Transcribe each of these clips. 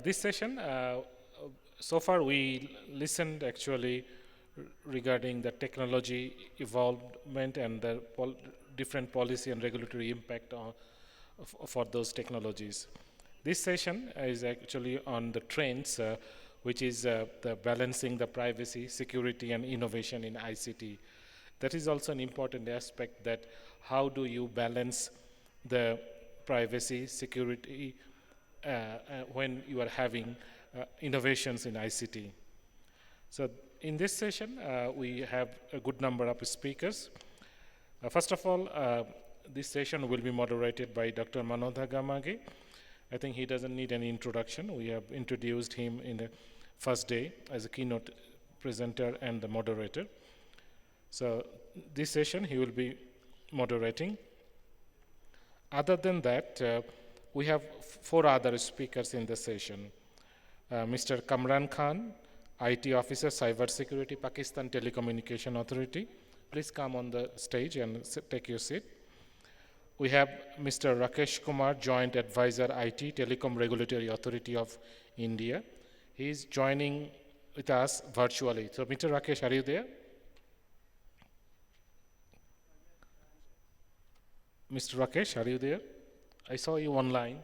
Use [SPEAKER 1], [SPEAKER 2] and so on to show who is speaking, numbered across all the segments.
[SPEAKER 1] This session, so far we listened actually regarding the technology evolvement and the different policy and regulatory impact for those technologies. This session is actually on the trends, which is the balancing the privacy, security, and innovation in ICT. That is also an important aspect, that how do you balance the privacy, security, when you are having innovations in ICT. So in this session, we have a good number of speakers. First of all, this session will be moderated by Dr. Manodha Gamage. I think he doesn't need any introduction. We have introduced him in the first day as a keynote presenter and the moderator. So this session he will be moderating. Other than that, we have 4 other speakers in the session. Mr. Kamran Khan, IT Officer, Cyber Security, Pakistan Telecommunication Authority. Please come on the stage and take your seat. We have Mr. Rakesh Kumar, Joint Advisor, IT, Telecom Regulatory Authority of India. He is joining with us virtually. So, Mr. Rakesh, are you there? Mr. Rakesh, are you there? I saw you online.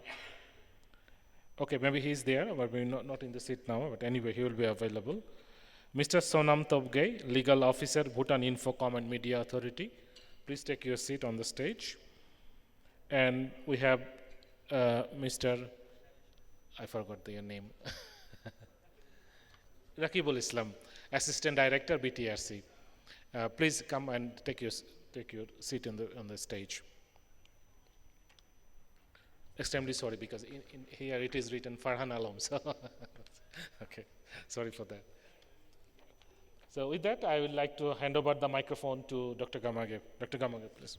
[SPEAKER 1] Okay, maybe he's there, but maybe not in the seat now, but anyway, he will be available. Mr. Sonam Tobgay, Legal Officer, Bhutan Infocom and Media Authority. Please take your seat on the stage. And we have Mr. I forgot their name. Rakibul Islam, Assistant Director, BTRC. Please come and take your seat on the stage. Extremely sorry, because in here it is written Farhan Alam. So okay, sorry for that. So with that, I would like to hand over the microphone to Dr. Gamage. Dr. Gamage, please.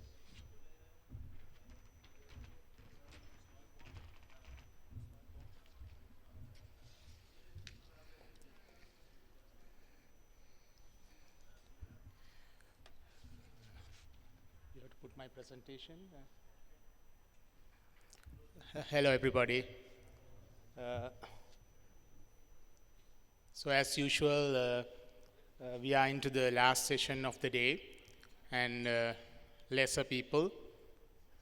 [SPEAKER 2] You have to put my presentation. Hello, everybody. So as usual, we are into the last session of the day, and lesser people.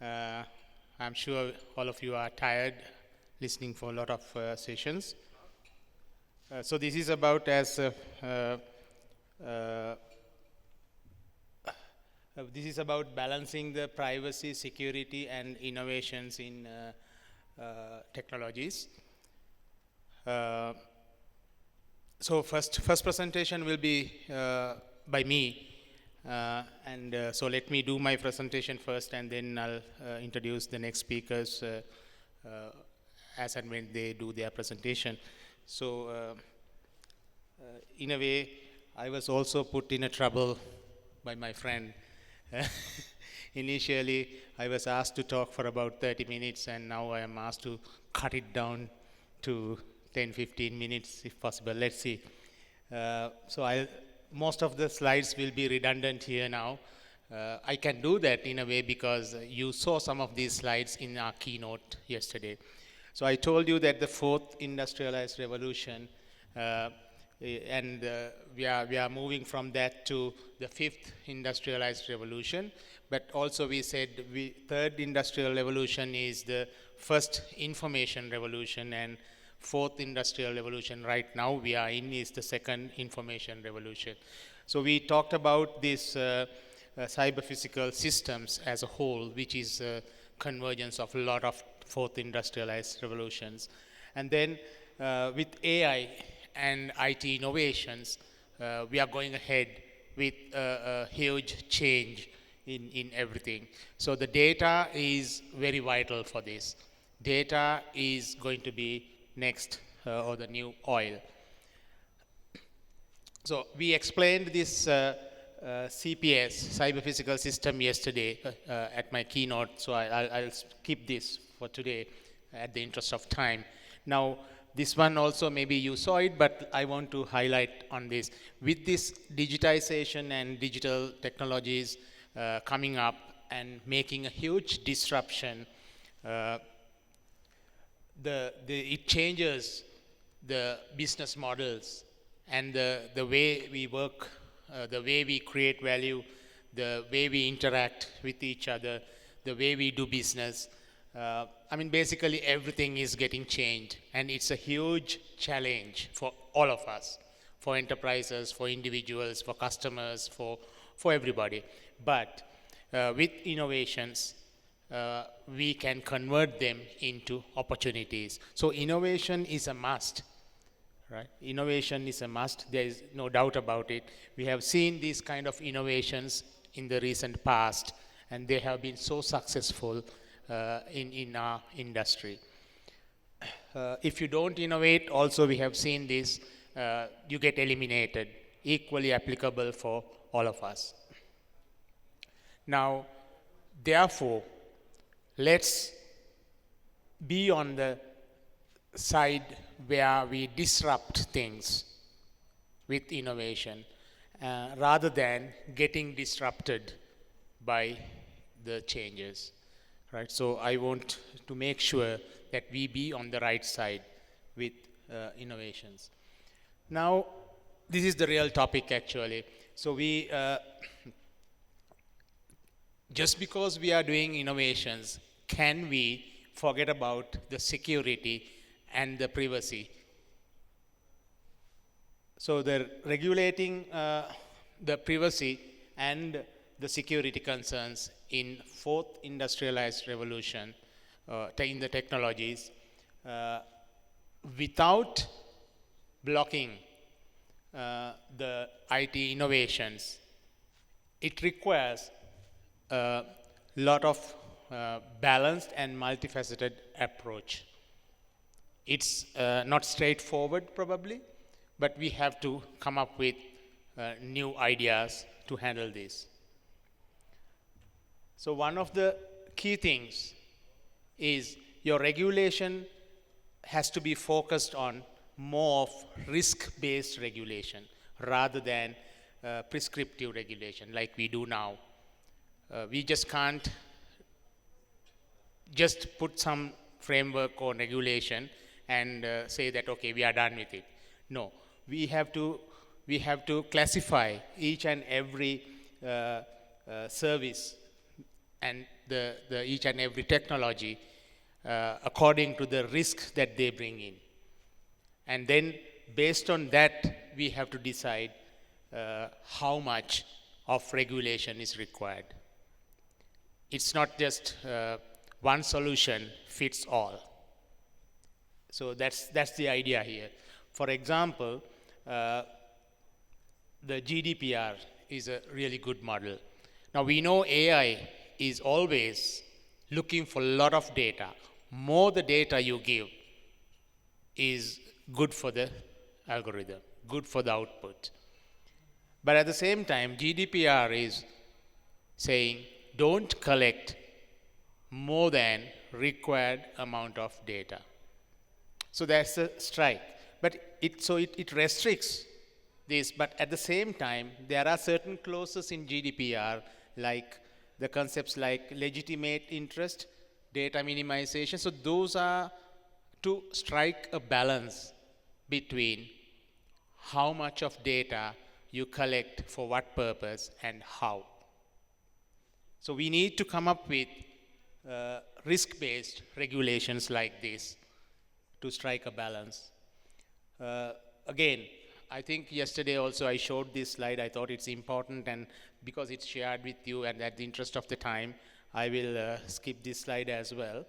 [SPEAKER 2] I'm sure all of you are tired listening for a lot of sessions. So this is about this is about balancing the privacy, security, and innovations in technologies. So first presentation will be by me, and so let me do my presentation first, and then I'll introduce the next speakers as and when they do their presentation. So in a way, I was also put in a trouble by my friend. Initially, I was asked to talk for about 30 minutes, and now I am asked to cut it down to 10-15 minutes if possible. Let's see. So most of the slides will be redundant here now. I can do that in a way because you saw some of these slides in our keynote yesterday. So I told you that the 4th industrialized revolution, and we are moving from that to the 5th industrialized revolution. But also we said 3rd industrial revolution is the first information revolution, and 4th industrial revolution right now we are in is the 2nd information revolution. So we talked about this cyber physical systems as a whole, which is a convergence of a lot of 4th industrialized revolutions. And then with AI and IT innovations, we are going ahead with a huge change in everything. So the data is very vital for this. Data is going to be next, or the new oil. So we explained this CPS, cyber physical system, yesterday at my keynote, so I'll skip this for today at the interest of time. Now, this one also, maybe you saw it, but I want to highlight on this. With this digitization and digital technologies coming up and making a huge disruption, it changes the business models and the way we work, the way we create value, the way we interact with each other, the way we do business. I mean, basically everything is getting changed, and it's a huge challenge for all of us, for enterprises, for individuals, for customers, for everybody. But with innovations, we can convert them into opportunities. So innovation is a must, right? Innovation is a must. There is no doubt about it. We have seen these kind of innovations in the recent past, and they have been so successful in our industry. If you don't innovate, also we have seen this, you get eliminated, equally applicable for all of us. Now, therefore, let's be on the side where we disrupt things with innovation rather than getting disrupted by the changes, right? So I want to make sure that we be on the right side with innovations. Now, this is the real topic actually. So we, just because we are doing innovations, can we forget about the security and the privacy? So the regulating the privacy and the security concerns in fourth industrialized revolution, in the technologies, without blocking the IT innovations, it requires a lot of balanced and multifaceted approach. It's not straightforward probably, but we have to come up with new ideas to handle this. So one of the key things is your regulation has to be focused on more of risk-based regulation rather than prescriptive regulation like we do now. We just can't just put some framework or regulation and say that, okay, we are done with it. No, we have to classify each and every service and the each and every technology according to the risk that they bring in. And then based on that, we have to decide how much of regulation is required. It's not just one solution fits all. So that's the idea here. For example, the GDPR is a really good model. Now we know AI is always looking for a lot of data. More the data you give is good for the algorithm, good for the output. But at the same time, GDPR is saying don't collect more than required amount of data. So that's a strike. But it restricts this, but at the same time, there are certain clauses in GDPR, like the concepts like legitimate interest, data minimization. So those are to strike a balance between how much of data you collect for what purpose and how. So we need to come up with risk-based regulations like this to strike a balance. Again, I think yesterday also I showed this slide. I thought it's important, and because it's shared with you and at the interest of the time, I will skip this slide as well.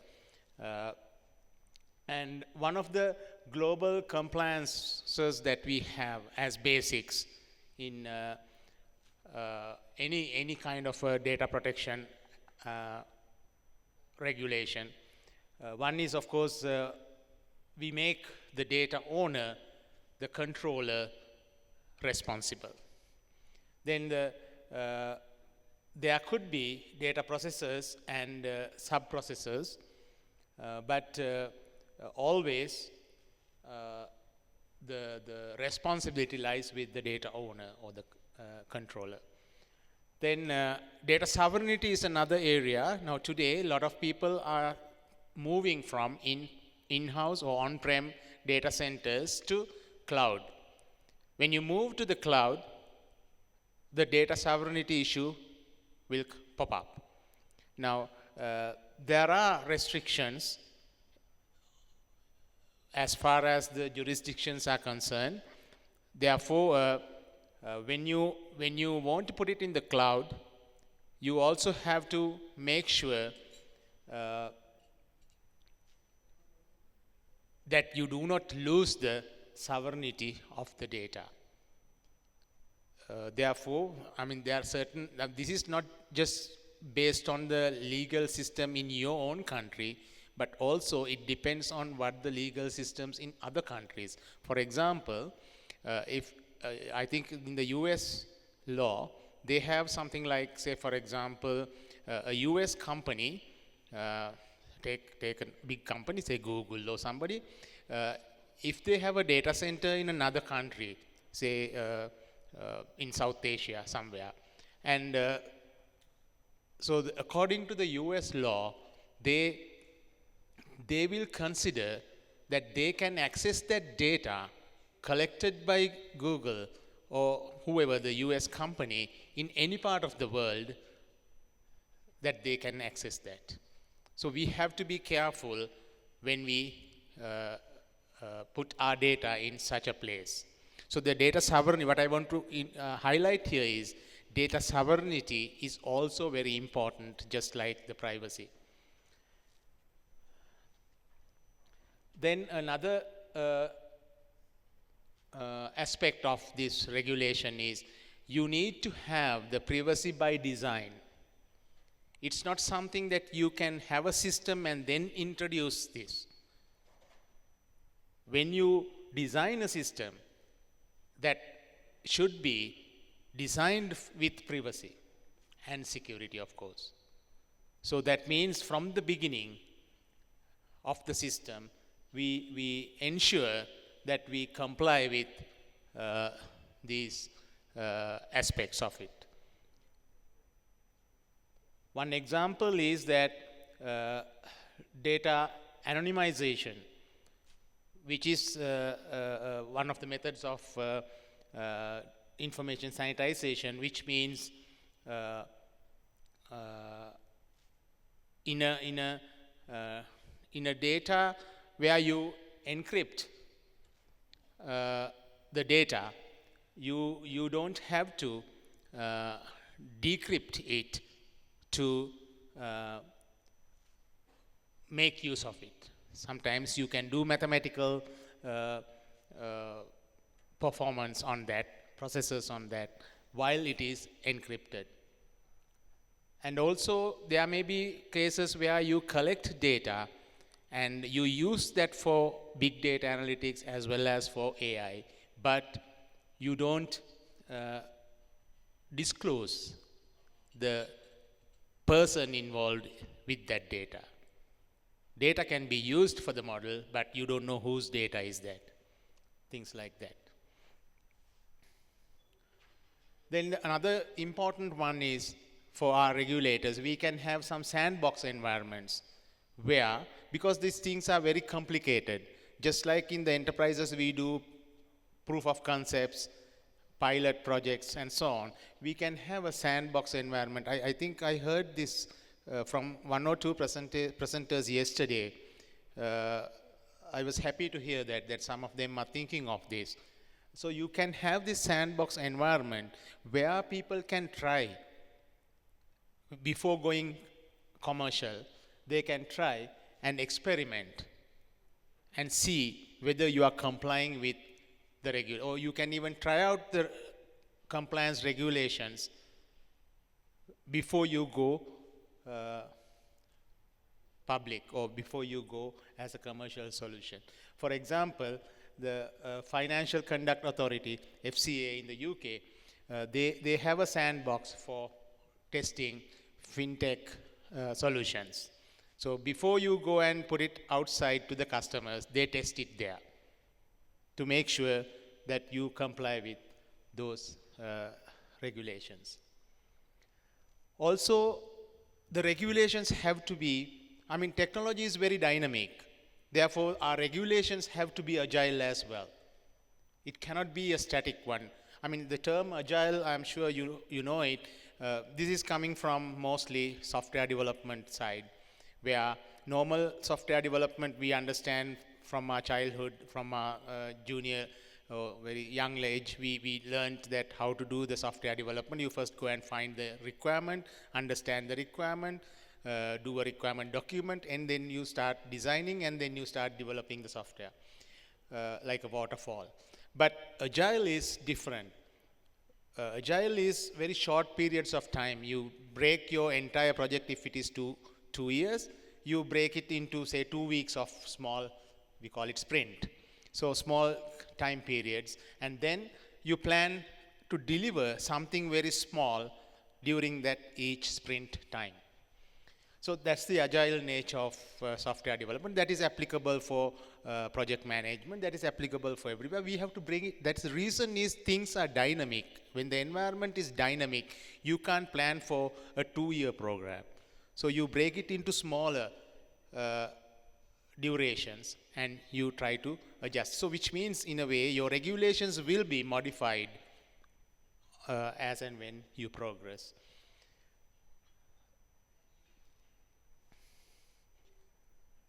[SPEAKER 2] And one of the global compliances that we have as basics in any kind of data protection regulation, one is, of course, we make the data owner, the controller, responsible. Then there could be data processors and sub-processors, but always the responsibility lies with the data owner or the controller. Then data sovereignty is another area. Now today, a lot of people are moving from in-house or on-prem data centers to cloud. When you move to the cloud, the data sovereignty issue will pop up. Now, there are restrictions as far as the jurisdictions are concerned. Therefore, when you want to put it in the cloud, you also have to make sure that you do not lose the sovereignty of the data. Therefore, I mean, there are certain, this is not just based on the legal system in your own country, but also it depends on what the legal systems in other countries. For example, if I think in the US law, they have something like, say, for example, a US company, take a big company, say Google or somebody, if they have a data center in another country, say in South Asia somewhere, and so according to the US law, they will consider that they can access that data collected by Google or whoever, the US company, in any part of the world, that they can access that. So we have to be careful when we put our data in such a place. So the data sovereignty, what I want to highlight here is data sovereignty is also very important, just like the privacy. Then another aspect of this regulation is you need to have the privacy by design. It's not something that you can have a system and then introduce this. When you design a system, that should be designed with privacy and security, of course. So that means from the beginning of the system, we ensure that we comply with these aspects of it. One example is that data anonymization, which is one of the methods of information sanitization, which means in a data where you encrypt the data, you don't have to decrypt it to make use of it. Sometimes you can do mathematical performance on that, processes on that, while it is encrypted. And also, there may be cases where you collect data and you use that for big data analytics as well as for AI, but you don't disclose the person involved with that data. Data can be used for the model, but you don't know whose data is that. Things like that. Then another important one is for our regulators, we can have some sandbox environments where, because these things are very complicated, just like in the enterprises we do proof of concepts, pilot projects, and so on, we can have a sandbox environment. I think I heard this from one or two presenters yesterday. I was happy to hear that some of them are thinking of this. So you can have this sandbox environment where people can try, before going commercial, they can try and experiment and see whether you are complying with the regulation, or you can even try out the compliance regulations before you go public or before you go as a commercial solution. For example, the Financial Conduct Authority, FCA in the UK, they have a sandbox for testing fintech solutions. So before you go and put it outside to the customers, they test it there to make sure that you comply with those regulations. Also, the regulations have to be, I mean, technology is very dynamic. Therefore, our regulations have to be agile as well. It cannot be a static one. I mean, the term agile, I'm sure you know it. This is coming from mostly software development side, where normal software development we understand from our childhood, from our junior or very young age, we learned that how to do the software development. You first go and find the requirement, understand the requirement, do a requirement document, and then you start designing, and then you start developing the software, like a waterfall. But agile is different. Agile is very short periods of time. You break your entire project, if it is 2 years, you break it into, say, 2 weeks of small, we call it sprint. So small time periods, and then you plan to deliver something very small during that each sprint time. So that's the agile nature of software development. That is applicable for project management. That is applicable for everywhere. We have to bring it. That's the reason is things are dynamic. When the environment is dynamic, you can't plan for a 2-year program. So you break it into smaller durations, and you try to adjust. So which means, in a way, your regulations will be modified as and when you progress.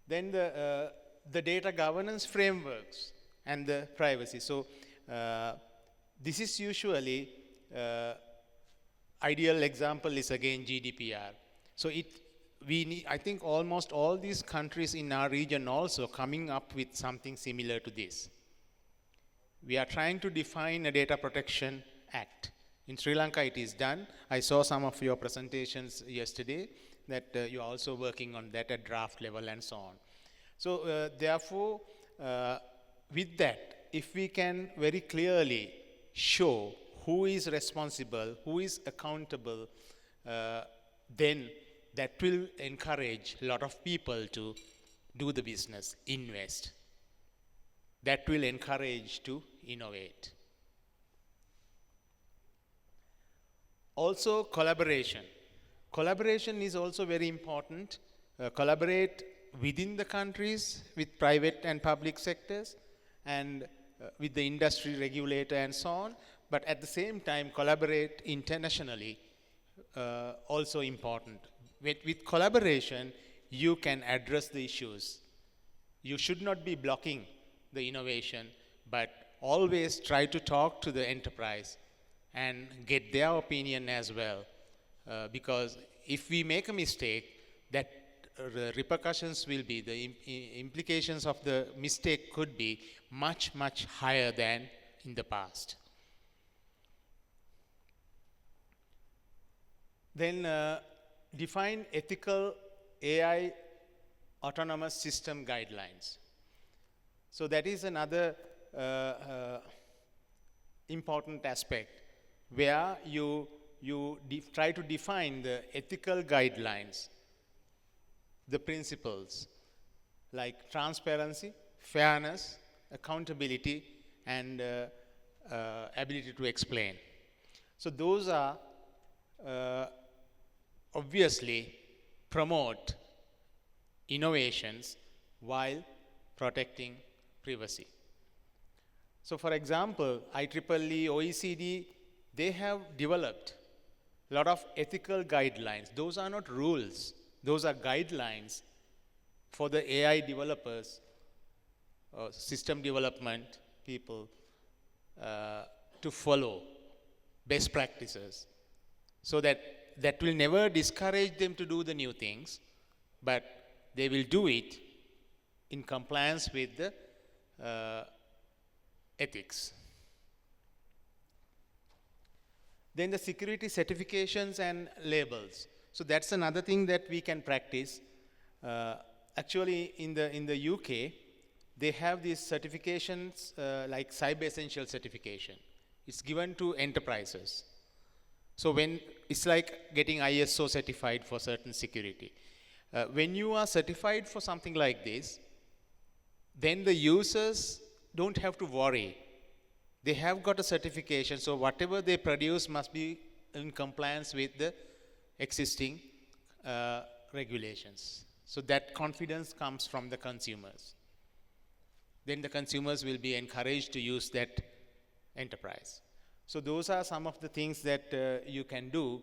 [SPEAKER 2] Then the data governance frameworks and the privacy. So this is usually ideal example is again GDPR. So I think almost all these countries in our region also coming up with something similar to this. We are trying to define a data protection act. In Sri Lanka it is done. I saw some of your presentations yesterday that you're also working on that at draft level and so on. So therefore, with that, if we can very clearly show who is responsible, who is accountable, then that will encourage a lot of people to do the business, invest. That will encourage to innovate. Also, collaboration. Collaboration is also very important. Collaborate within the countries with private and public sectors, and with the industry regulator and so on. But at the same time, collaborate internationally, also important. With collaboration, you can address the issues. You should not be blocking the innovation, but always try to talk to the enterprise and get their opinion as well. Because if we make a mistake, that repercussions will be, the implications of the mistake could be much, much higher than in the past. Then define ethical AI autonomous system guidelines. So that is another important aspect where you try to define the ethical guidelines, the principles like transparency, fairness, accountability, and ability to explain. So those are obviously promote innovations while protecting privacy. So for example, IEEE, OECD, they have developed a lot of ethical guidelines. Those are not rules. Those are guidelines for the AI developers, system development people to follow best practices, so that will never discourage them to do the new things, but they will do it in compliance with the ethics. Then the security certifications and labels. So that's another thing that we can practice. Actually, in the UK, they have these certifications like Cyber Essential certification. It's given to enterprises. So when it's like getting ISO certified for certain security. When you are certified for something like this, then the users don't have to worry. They have got a certification, so whatever they produce must be in compliance with the existing regulations. So that confidence comes from the consumers. then the consumers will be encouraged to use that enterprise. So those are some of the things that you can do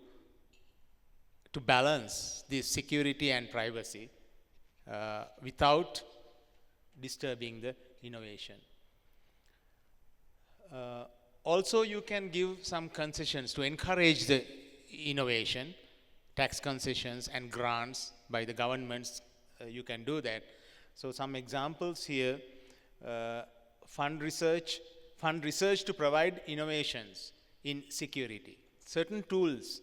[SPEAKER 2] to balance this security and privacy without disturbing the innovation. Also, you can give some concessions to encourage the innovation, tax concessions and grants by the governments. You can do that. So some examples here, fund research to provide innovations in security. Certain tools,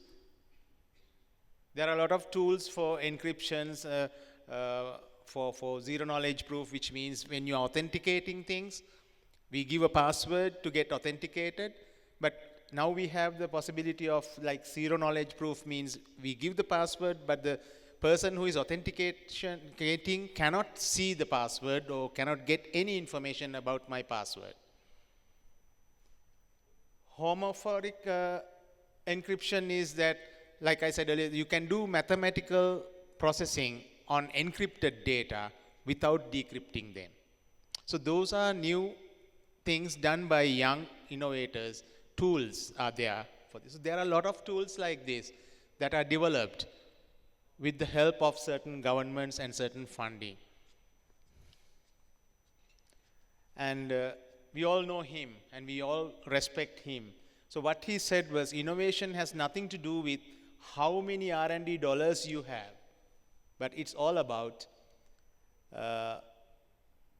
[SPEAKER 2] there are a lot of tools for encryptions, for zero knowledge proof, which means when you're authenticating things, we give a password to get authenticated, but now we have the possibility of like zero knowledge proof means we give the password, but the person who is authenticating cannot see the password or cannot get any information about my password. Homomorphic encryption is that, like I said earlier, you can do mathematical processing on encrypted data without decrypting them. So those are new things done by young innovators. Tools are there for this. So there are a lot of tools like this that are developed with the help of certain governments and certain funding. And we all know him and we all respect him. So what he said was, innovation has nothing to do with how many R&D dollars you have, but it's all about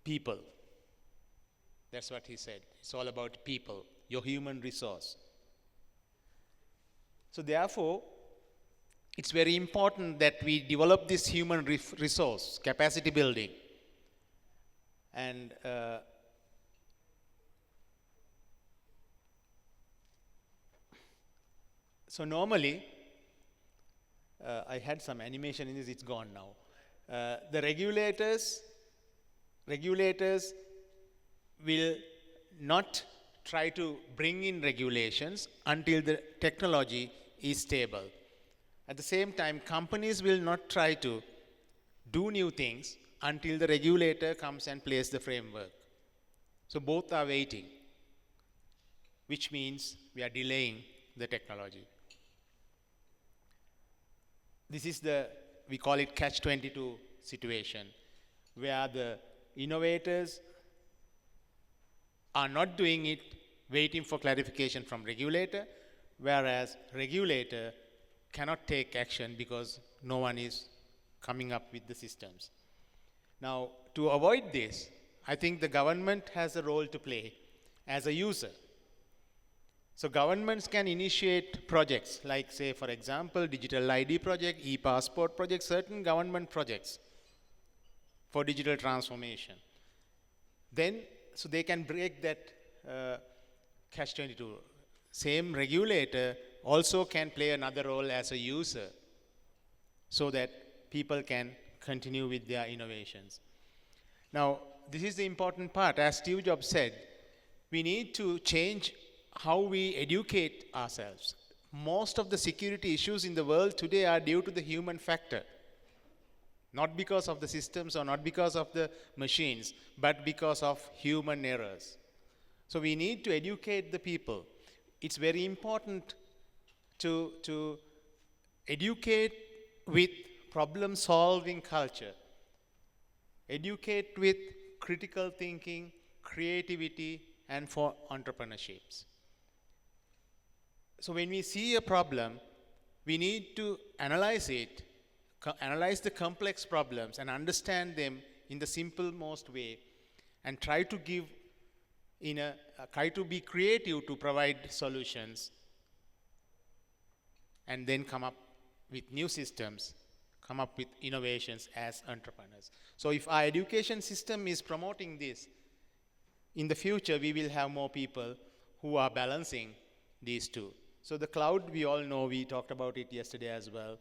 [SPEAKER 2] people. That's what he said. It's all about people, your human resource. So therefore, it's very important that we develop this human resource, capacity building. And so normally, I had some animation in this, it's gone now. The regulators will not try to bring in regulations until the technology is stable. At the same time, companies will not try to do new things until the regulator comes and plays the framework. So both are waiting, which means we are delaying the technology. This is we call it catch-22 situation, where the innovators are not doing it, waiting for clarification from regulator, whereas regulator cannot take action because no one is coming up with the systems. Now, to avoid this, I think the government has a role to play as a user. So governments can initiate projects like, say, for example, digital ID project, e-passport project, certain government projects for digital transformation. Then, so they can break that catch-22. Same regulator also can play another role as a user so that people can continue with their innovations. Now, this is the important part. As Steve Jobs said, we need to change how we educate ourselves. Most of the security issues in the world today are due to the human factor. Not because of the systems or not because of the machines, but because of human errors. So we need to educate the people. It's very important to educate with problem-solving culture. Educate with critical thinking, creativity, and for entrepreneurships. So when we see a problem, we need to analyze it, analyze the complex problems and understand them in the simple most way, and try to try to be creative to provide solutions, and then come up with new systems, come up with innovations as entrepreneurs. So if our education system is promoting this, in the future we will have more people who are balancing these two. So the cloud, we all know, we talked about it yesterday as well.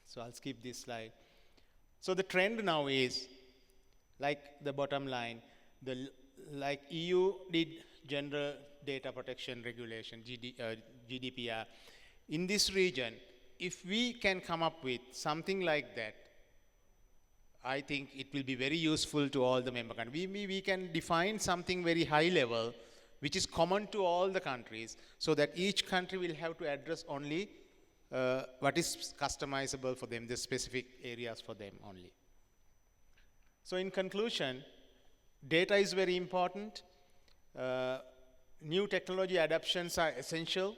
[SPEAKER 2] So I'll skip this slide. So the trend now is, like the bottom line, like EU did General Data Protection Regulation, GDPR. In this region, if we can come up with something like that, I think it will be very useful to all the member countries. We can define something very high level, which is common to all the countries, so that each country will have to address only what is customizable for them, the specific areas for them only. So in conclusion, data is very important. New technology adoptions are essential.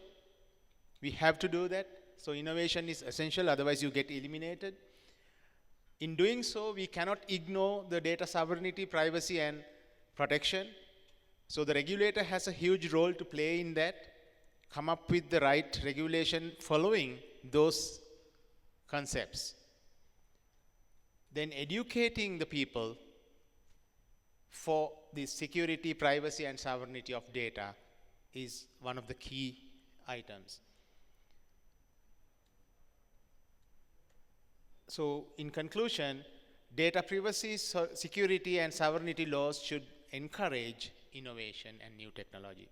[SPEAKER 2] We have to do that. So innovation is essential, otherwise you get eliminated. In doing so, we cannot ignore the data sovereignty, privacy, and protection. So the regulator has a huge role to play in that, come up with the right regulation following those concepts. Then educating the people for the security, privacy, and sovereignty of data is one of the key items. So in conclusion, data privacy, security, and sovereignty laws should encourage innovation and new technology.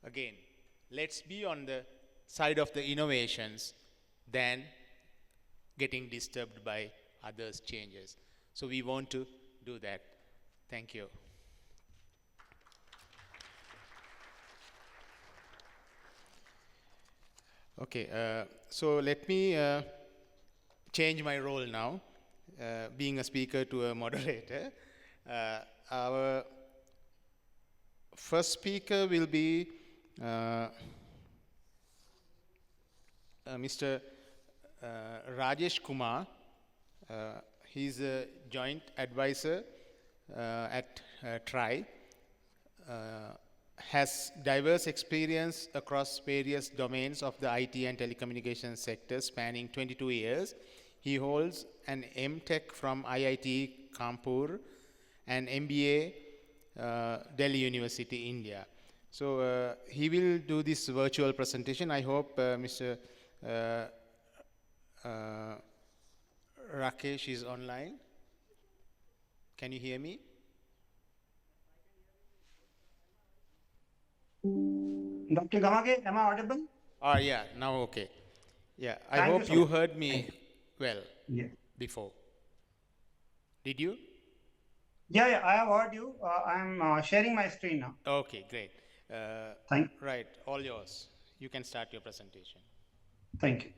[SPEAKER 2] Again, let's be on the side of the innovations than getting disturbed by others' changes. So we want to do that. Thank you. Okay, so let me change my role now, being a speaker to a moderator. Our first speaker will be Mr. Rajesh Kumar. He's a joint advisor at TRI, has diverse experience across various domains of the IT and telecommunications sector spanning 22 years. He holds an M.Tech from IIT Kanpur and MBA Delhi University, India. So he will do this virtual presentation. I hope Mr. Rakesh is online. Can you hear me?
[SPEAKER 3] Dr. Gamage, am I audible?
[SPEAKER 2] Yeah, now okay. Yeah, I
[SPEAKER 3] Thank you
[SPEAKER 2] hope
[SPEAKER 3] so
[SPEAKER 2] you
[SPEAKER 3] much.
[SPEAKER 2] heard me well
[SPEAKER 3] Yeah.
[SPEAKER 2] before. Did you?
[SPEAKER 3] Yeah, I have heard you. I'm sharing my screen now.
[SPEAKER 2] Okay, great.
[SPEAKER 3] Thank
[SPEAKER 2] Right, all yours. You can start your presentation.
[SPEAKER 3] you.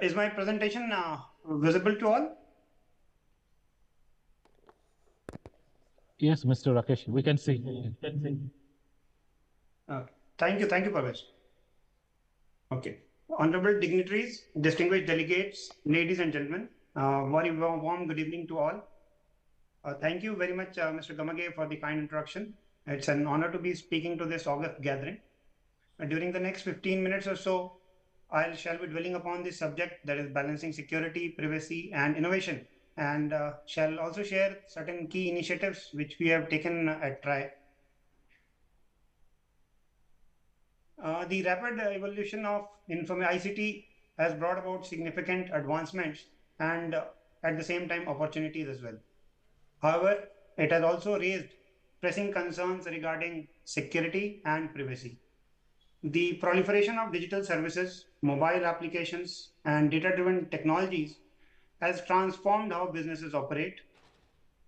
[SPEAKER 3] Is my presentation visible to all?
[SPEAKER 1] Yes, Mr. Rakesh, we can see.
[SPEAKER 3] Thank you, Parvesh. Okay. Honorable dignitaries, distinguished delegates, ladies and gentlemen, very warm good evening to all. Thank you very much, Mr. Gamage, for the kind introduction. It's an honor to be speaking to this August gathering. During the next 15 minutes or so, I shall be dwelling upon the subject, that is balancing security, privacy, and innovation, and shall also share certain key initiatives which we have taken at TRI. The rapid evolution of ICT has brought about significant advancements and at the same time opportunities as well. However, it has also raised pressing concerns regarding security and privacy. The proliferation of digital services, mobile applications, and data-driven technologies has transformed how businesses operate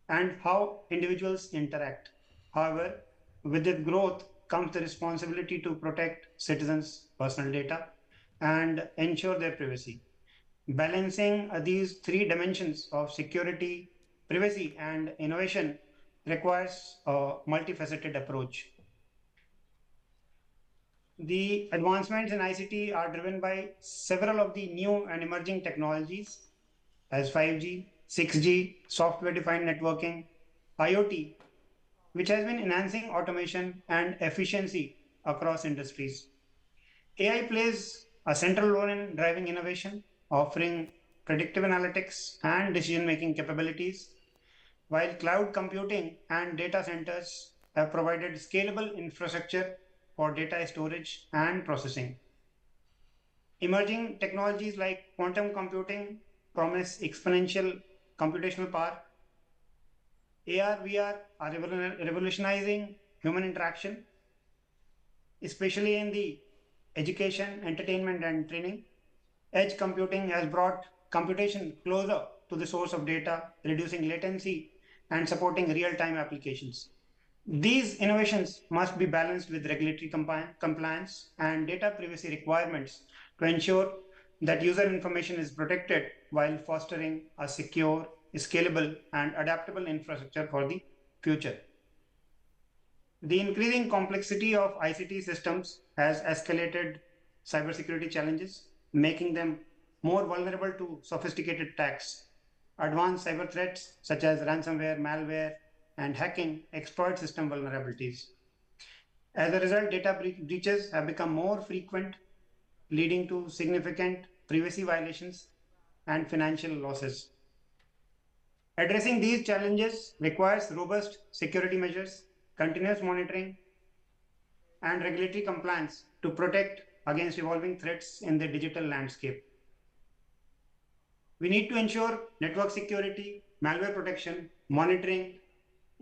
[SPEAKER 3] and how individuals interact. However, with its growth comes the responsibility to protect citizens' personal data and ensure their privacy. Balancing these three dimensions of security, privacy, and innovation requires a multifaceted approach. The advancements in ICT are driven by several of the new and emerging technologies as 5G, 6G, software defined networking, IoT, which has been enhancing automation and efficiency across industries. AI plays a central role in driving innovation, offering predictive analytics and decision making capabilities, while cloud computing and data centers have provided scalable infrastructure for data storage and processing. Emerging technologies like quantum computing promise exponential computational power. AR, VR are revolutionizing human interaction, especially in the education, entertainment, and training. Edge computing has brought computation closer to the source of data, reducing latency and supporting real time applications. These innovations must be balanced with regulatory compliance and data privacy requirements to ensure that user information is protected while fostering a secure, scalable, and adaptable infrastructure for the future. The increasing complexity of ICT systems has escalated cybersecurity challenges, making them more vulnerable to sophisticated attacks. Advanced cyber threats such as ransomware, malware, and hacking exploit system vulnerabilities. As a result, data breaches have become more frequent, leading to significant privacy violations and financial losses. Addressing these challenges requires robust security measures, continuous monitoring, and regulatory compliance to protect against evolving threats in the digital landscape. We need to ensure network security, malware protection, monitoring,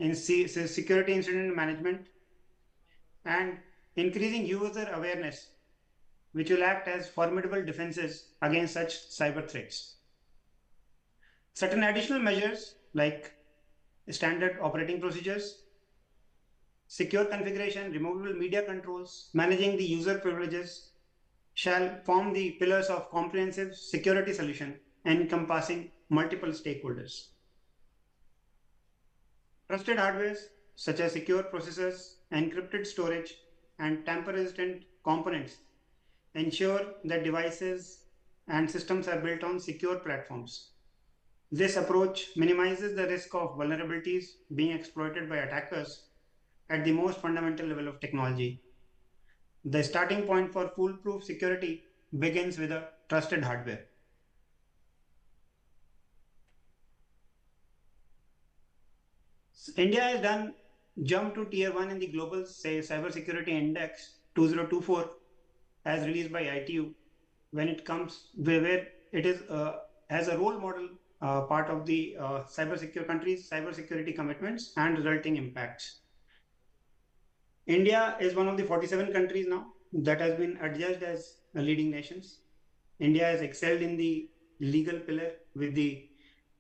[SPEAKER 3] and security incident management, and increasing user awareness, which will act as formidable defenses against such cyber threats. Certain additional measures like standard operating procedures, secure configuration, removable media controls, managing the user privileges shall form the pillars of comprehensive security solution encompassing multiple stakeholders. Trusted hardware such as secure processors, encrypted storage, and tamper-resistant components ensure that devices and systems are built on secure platforms. This approach minimizes the risk of vulnerabilities being exploited by attackers at the most fundamental level of technology. The starting point for foolproof security begins with a trusted hardware. India has done jump to tier 1 in the global cybersecurity index 2024 as released by ITU when it comes where it is as a role model part of the cybersecure countries cybersecurity commitments and resulting impacts. India is one of the 47 countries now that has been adjudged as leading nations. India has excelled in the legal pillar with the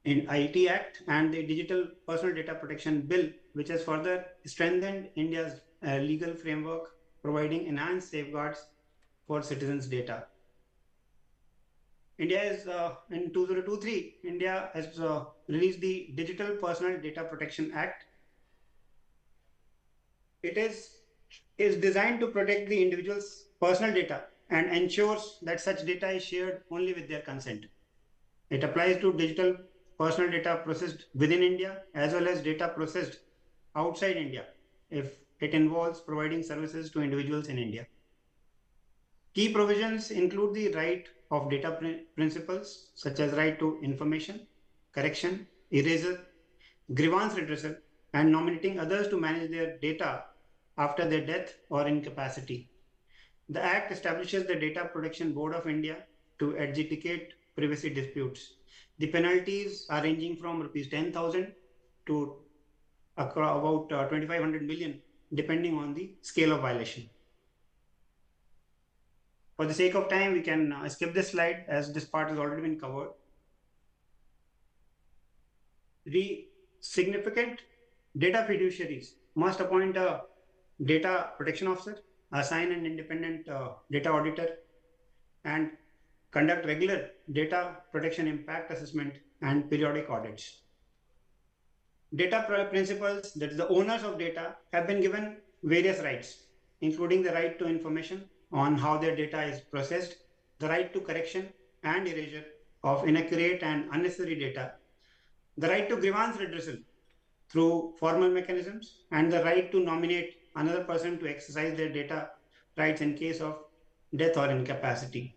[SPEAKER 3] IT Act and the Digital Personal Data Protection Bill, which has further strengthened India's legal framework, providing enhanced safeguards for citizens' data. India is in 2023, India has released the Digital Personal Data Protection Act. It is designed to protect the individual's personal data and ensures that such data is shared only with their consent. It applies to digital personal data processed within India as well as data processed outside India if it involves providing services to individuals in India. Key provisions include the right of data principles such as right to information, correction, erasure, grievance redressal, and nominating others to manage their data after their death or incapacity. The Act establishes the Data Protection Board of India to adjudicate privacy disputes. The penalties are ranging from Rs 10,000 to about 2,500 million, depending on the scale of violation. For the sake of time, we can skip this slide as this part has already been covered. The significant data fiduciaries must appoint a data protection officer, assign an independent data auditor, and conduct regular data protection impact assessment and periodic audits. Data principals, that is the owners of data, have been given various rights, including the right to information on how their data is processed, the right to correction and erasure of inaccurate and unnecessary data, the right to grievance redressal through formal mechanisms, and the right to nominate another person to exercise their data rights in case of death or incapacity.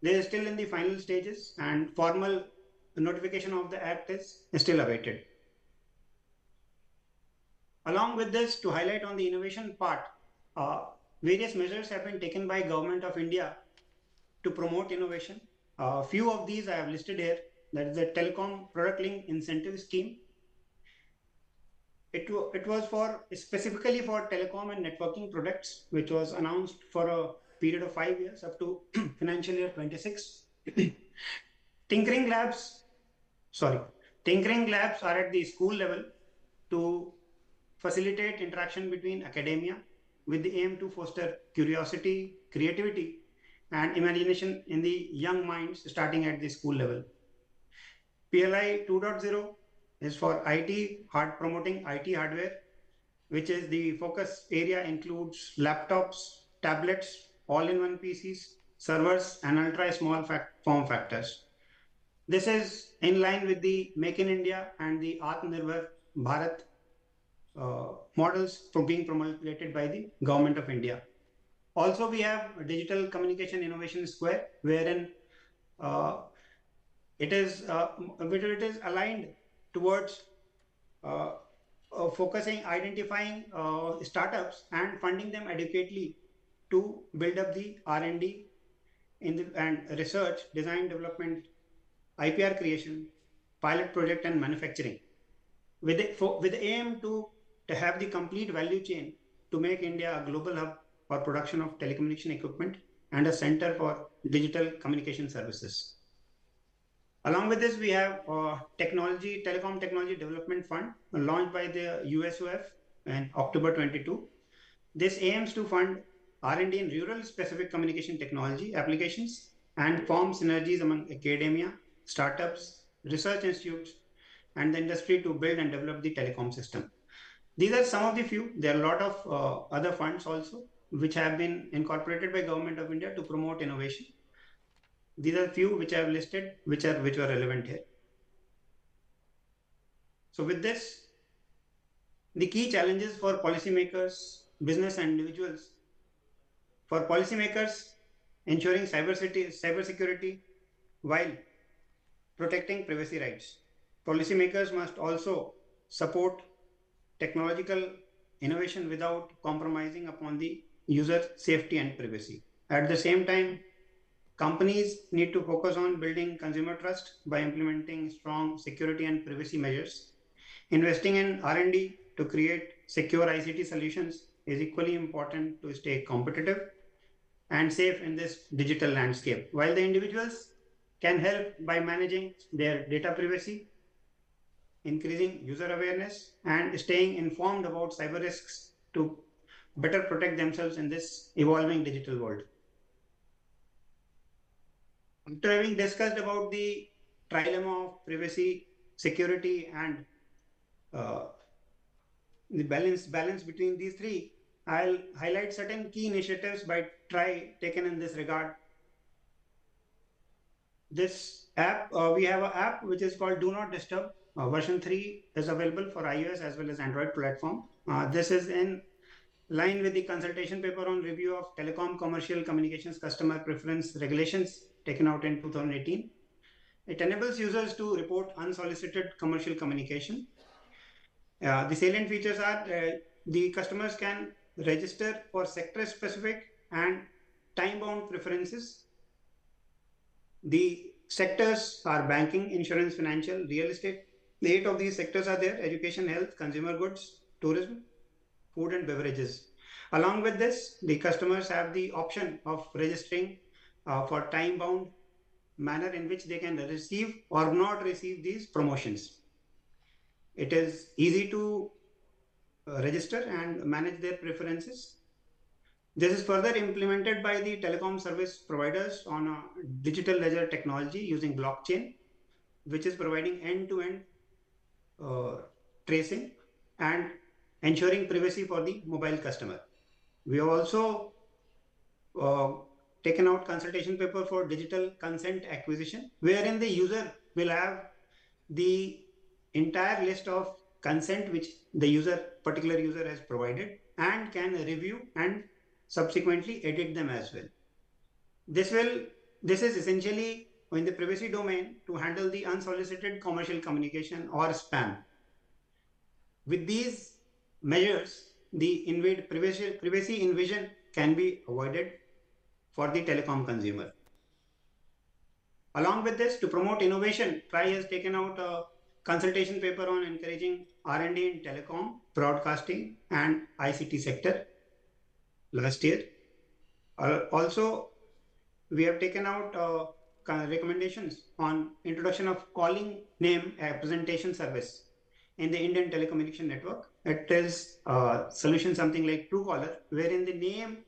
[SPEAKER 3] They are still in the final stages and formal notification of the Act is still awaited. Along with this, to highlight on the innovation part, various measures have been taken by Government of India to promote innovation. A few of these I have listed here. That is the Telecom Product Link Incentive Scheme. It was for specifically for telecom and networking products, which was announced for a period of 5 years up to financial year 26. Tinkering labs, sorry, tinkering labs are at the school level to facilitate interaction between academia with the aim to foster curiosity, creativity, and imagination in the young minds starting at the school level. PLI 2.0 is for IT, promoting IT hardware, which is the focus area includes laptops, tablets, all-in-one PCs, servers, and ultra-small form factors. This is in line with the Make in India and the Atmanirbhar Bharat models for being promulgated by the Government of India. Also, we have a Digital Communication Innovation Square, wherein uh, it is aligned towards focusing, identifying startups and funding them adequately to build up the R&D and research, design, development, IPR creation, pilot project, and manufacturing, with the aim to have the complete value chain to make India a global hub for production of telecommunication equipment and a center for digital communication services. Along with this, we have Telecom Technology Development Fund launched by the USOF in October 22. This aims to fund R&D in rural specific communication technology applications and form synergies among academia, startups, research institutes, and the industry to build and develop the telecom system. These are some of the few. There are a lot of other funds also which have been incorporated by Government of India to promote innovation. These are few which I have listed, which were relevant here. So with this, the key challenges for policymakers, business and individuals. For policymakers, ensuring cybersecurity while protecting privacy rights. Policymakers must also support technological innovation without compromising upon the user safety and privacy. At the same time, companies need to focus on building consumer trust by implementing strong security and privacy measures. Investing in R&D to create secure ICT solutions is equally important to stay competitive and safe in this digital landscape. While the individuals can help by managing their data privacy, increasing user awareness, and staying informed about cyber risks to better protect themselves in this evolving digital world. After having discussed about the trilemma of privacy, security, and uh, the balance between these three, I'll highlight certain key initiatives by TRI taken in this regard. This app, we have an app which is called Do Not Disturb. Version 3 is available for iOS as well as Android platform. This is in line with the consultation paper on review of telecom commercial communications customer preference regulations taken out in 2018. It enables users to report unsolicited commercial communication. The salient features are the customers can register for sector specific and time bound preferences. The sectors are banking, insurance, financial, real estate. The 8 of these sectors are there: education, health, consumer goods, tourism, food and beverages. Along with this, the customers have the option of registering for time bound manner in which they can receive or not receive these promotions. It is easy to register and manage their preferences. This is further implemented by the telecom service providers on a digital ledger technology using blockchain, which is providing end-to-end tracing and ensuring privacy for the mobile customer. We have also taken out consultation paper for digital consent acquisition, wherein the user will have the entire list of consent which the particular user has provided and can review and subsequently edit them as well. This is essentially in the privacy domain to handle the unsolicited commercial communication or spam. With these measures, the privacy invasion can be avoided for the telecom consumer. Along with this, to promote innovation, TRI has taken out a consultation paper on encouraging R&D in telecom, broadcasting, and ICT sector last year. Also, we have taken out recommendations on introduction of calling name representation service in the Indian telecommunication network. It is a solution something like Truecaller, wherein the name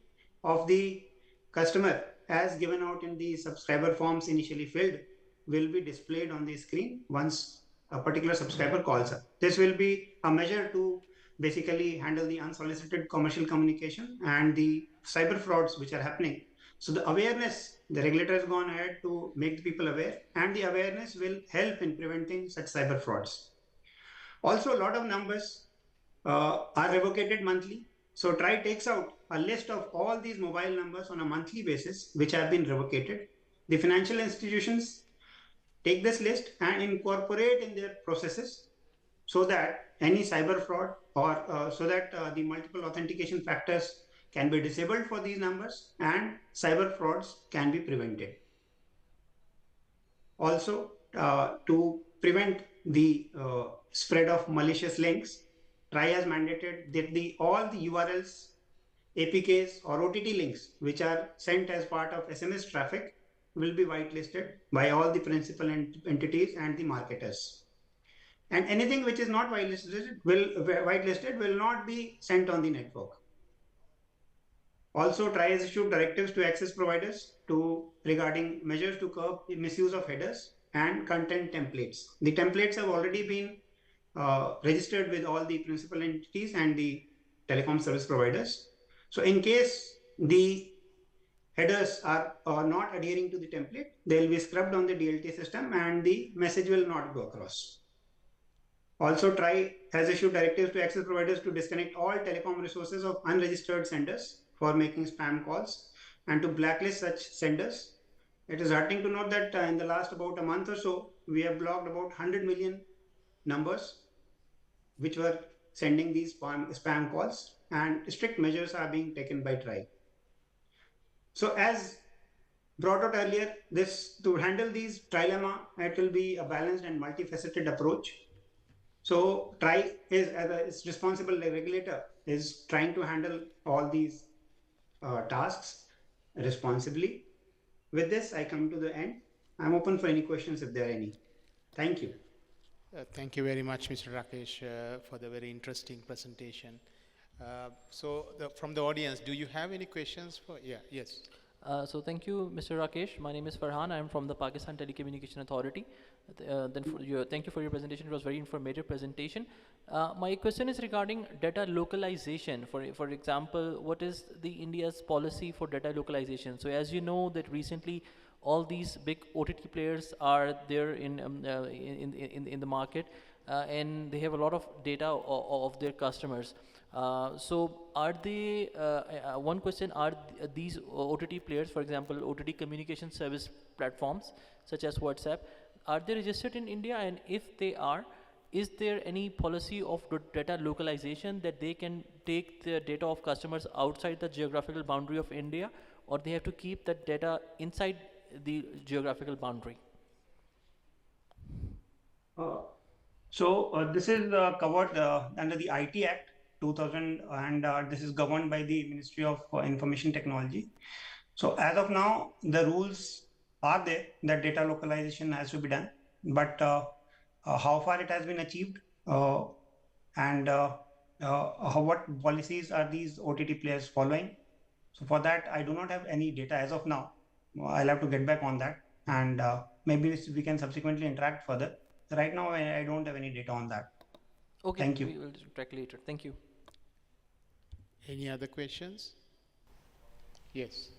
[SPEAKER 3] of the customer as given out in the subscriber forms initially filled will be displayed on the screen once a particular subscriber calls up. This will be a measure to basically handle the unsolicited commercial communication and the cyber frauds which are happening. So the awareness, the regulator has gone ahead to make the people aware, and the awareness will help in preventing such cyber frauds. Also, a lot of numbers are revocated monthly. So TRI takes out a list of all these mobile numbers on a monthly basis which have been revocated. The financial institutions take this list and incorporate in their processes so that any cyber fraud or so that the multiple authentication factors can be disabled for these numbers and cyber frauds can be prevented. Also, to prevent the spread of malicious links, TRI has mandated that all the URLs, APKs, or OTT links which are sent as part of SMS traffic will be whitelisted by all the principal entities and the marketers. And anything which is not whitelisted will not be sent on the network. Also, TRI has issued directives to access providers to regarding measures to curb the misuse of headers and content templates. The templates have already been registered with all the principal entities and the telecom service providers. So, in case the headers are not adhering to the template, they will be scrubbed on the DLT system and the message will not go across. Also, TRI has issued directives to access providers to disconnect all telecom resources of unregistered senders for making spam calls and to blacklist such senders. It is heartening to note that in the last about a month or so, we have blocked about 100 million numbers which were sending these spam calls, and strict measures are being taken by TRI. So, as brought out earlier, this to handle these trilemma, it will be a balanced and multifaceted approach. So TRI is, as its responsible regulator, is trying to handle all these tasks responsibly. With this, I come to the end. I'm open for any questions if there are any. Thank you.
[SPEAKER 2] Thank you very much, Mr. Rakesh, for the very interesting presentation. From the audience, do you have any questions for? Yeah, yes.
[SPEAKER 4] So thank you, Mr. Rakesh. My name is Farhan. I am from the Pakistan Telecommunication Authority. Thank you for your presentation. It was very informative presentation. My question is regarding data localization. For example, what is the India's policy for data localization? So as you know that recently all these big OTT players are there in the market, and they have a lot of data of their customers. So are they, one question, are these OTT players, for example, OTT communication service platforms such as WhatsApp, are they registered in India? And if they are, is there any policy of data localization that they can take the data of customers outside the geographical boundary of India, or they have to keep that data inside the geographical boundary?
[SPEAKER 3] This is covered under the IT Act 2000, and this is governed by the Ministry of Information Technology. So as of now, the rules are there that data localization has to be done, but how far it has been achieved and what policies are these OTT players following? So for that, I do not have any data as of now. I'll have to get back on that, and maybe we can subsequently interact further. Right now, I don't have any data on that.
[SPEAKER 4] Okay,
[SPEAKER 3] thank you.
[SPEAKER 4] We will track later. Thank you.
[SPEAKER 2] Any other questions? Yes.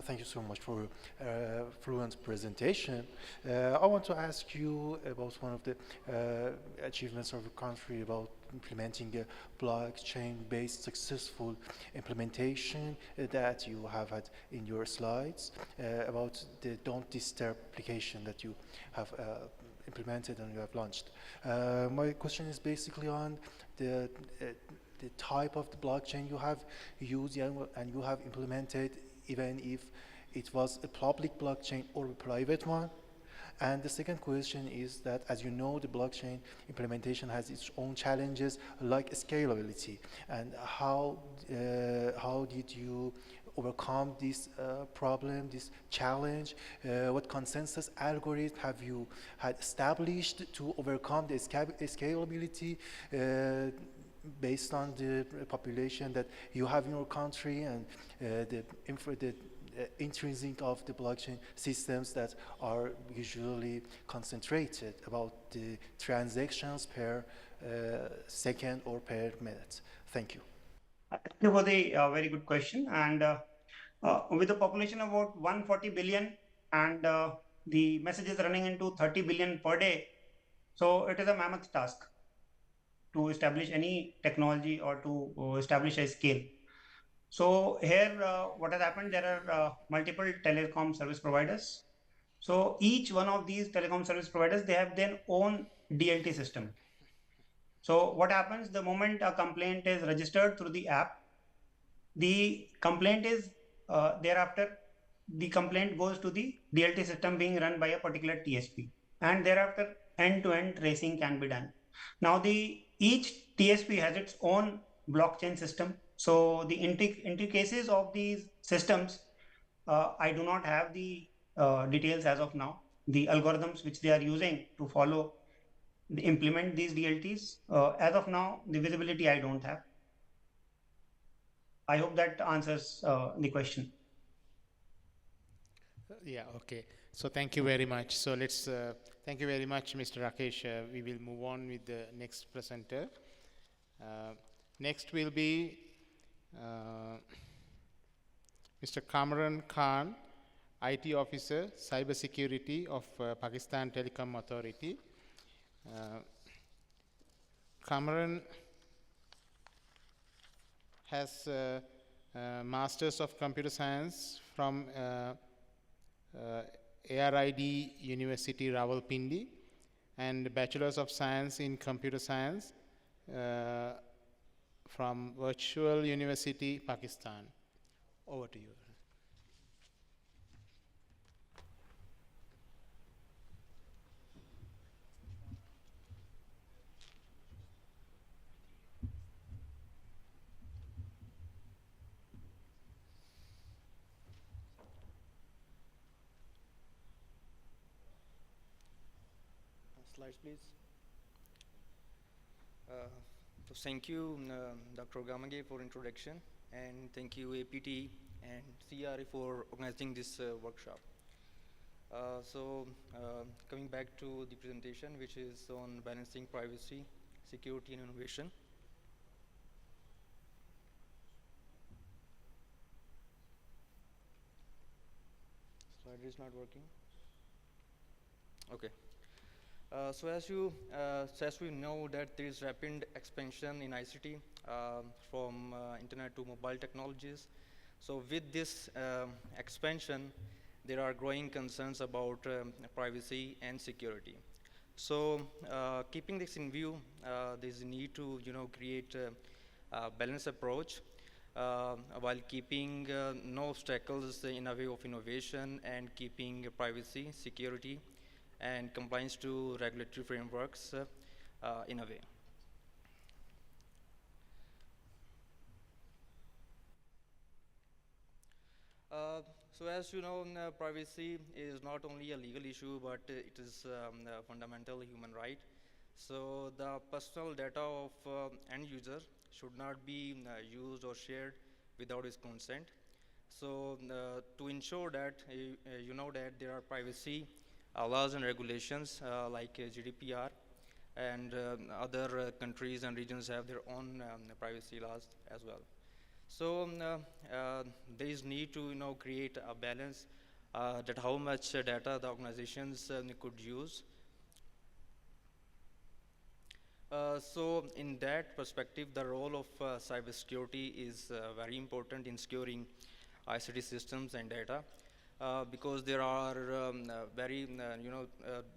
[SPEAKER 5] Thank you so much for fluent presentation. I want to ask you about one of the achievements of the country about implementing a blockchain-based successful implementation that you have had in your slides about the Don't Disturb application that you have implemented and you have launched. My question is basically on the type of the blockchain you have used and you have implemented, even if it was a public blockchain or a private one. And the second question is that, as you know, the blockchain implementation has its own challenges like scalability. And how did you overcome this problem, this challenge? What consensus algorithm have you had established to overcome the scalability based on the population that you have in your country and the intrinsic of the blockchain systems that are usually concentrated about the transactions per second or per minute? Thank you.
[SPEAKER 3] Thank you for the very good question. And with a population of about 140 billion and the messages running into 30 billion per day, so it is a mammoth task to establish any technology or to establish a scale. So here, what has happened? There are multiple telecom service providers. So each one of these telecom service providers, they have their own DLT system. So what happens the moment a complaint is registered through the app, the complaint is thereafter the complaint goes to the DLT system being run by a particular TSP, and thereafter end-to-end tracing can be done. Now each TSP has its own blockchain system. So the intricacies of these systems, I do not have the details as of now. The algorithms which they are using to follow, implement these DLTs, as of now, the visibility I don't have. I hope that answers the question.
[SPEAKER 2] Yeah, okay. So thank you very much. So let's, thank you very much, Mr. Rakesh. We will move on with the next presenter. Next will be Mr. Kamran Khan, IT Officer, Cybersecurity of Pakistan Telecom Authority. Kamran has Masters of Computer Science from ARID University Rawalpindi and Bachelor's of Science in Computer Science from Virtual University, Pakistan. Over to you.
[SPEAKER 6] Slides, please. So thank you, Dr. Gamage, for introduction, and thank you APT and CRA for organizing this workshop. Coming back to the presentation, which is on balancing privacy, security, and innovation. Slide is not working. Okay. So as we know that there is rapid expansion in ICT from internet to mobile technologies. So with this expansion, there are growing concerns about privacy and security. So keeping this in view, there is a need to create a balanced approach while keeping no obstacles in a way of innovation and keeping privacy, security, and compliance to regulatory frameworks in a way. So as you know, privacy is not only a legal issue, but it is a fundamental human right. So the personal data of end user should not be used or shared without his consent. So to ensure that, you know that there are privacy laws and regulations like GDPR, and other countries and regions have their own privacy laws as well. So there is need to create a balance that how much data the organizations could use. So in that perspective, the role of cybersecurity is very important in securing ICT systems and data. Because there are very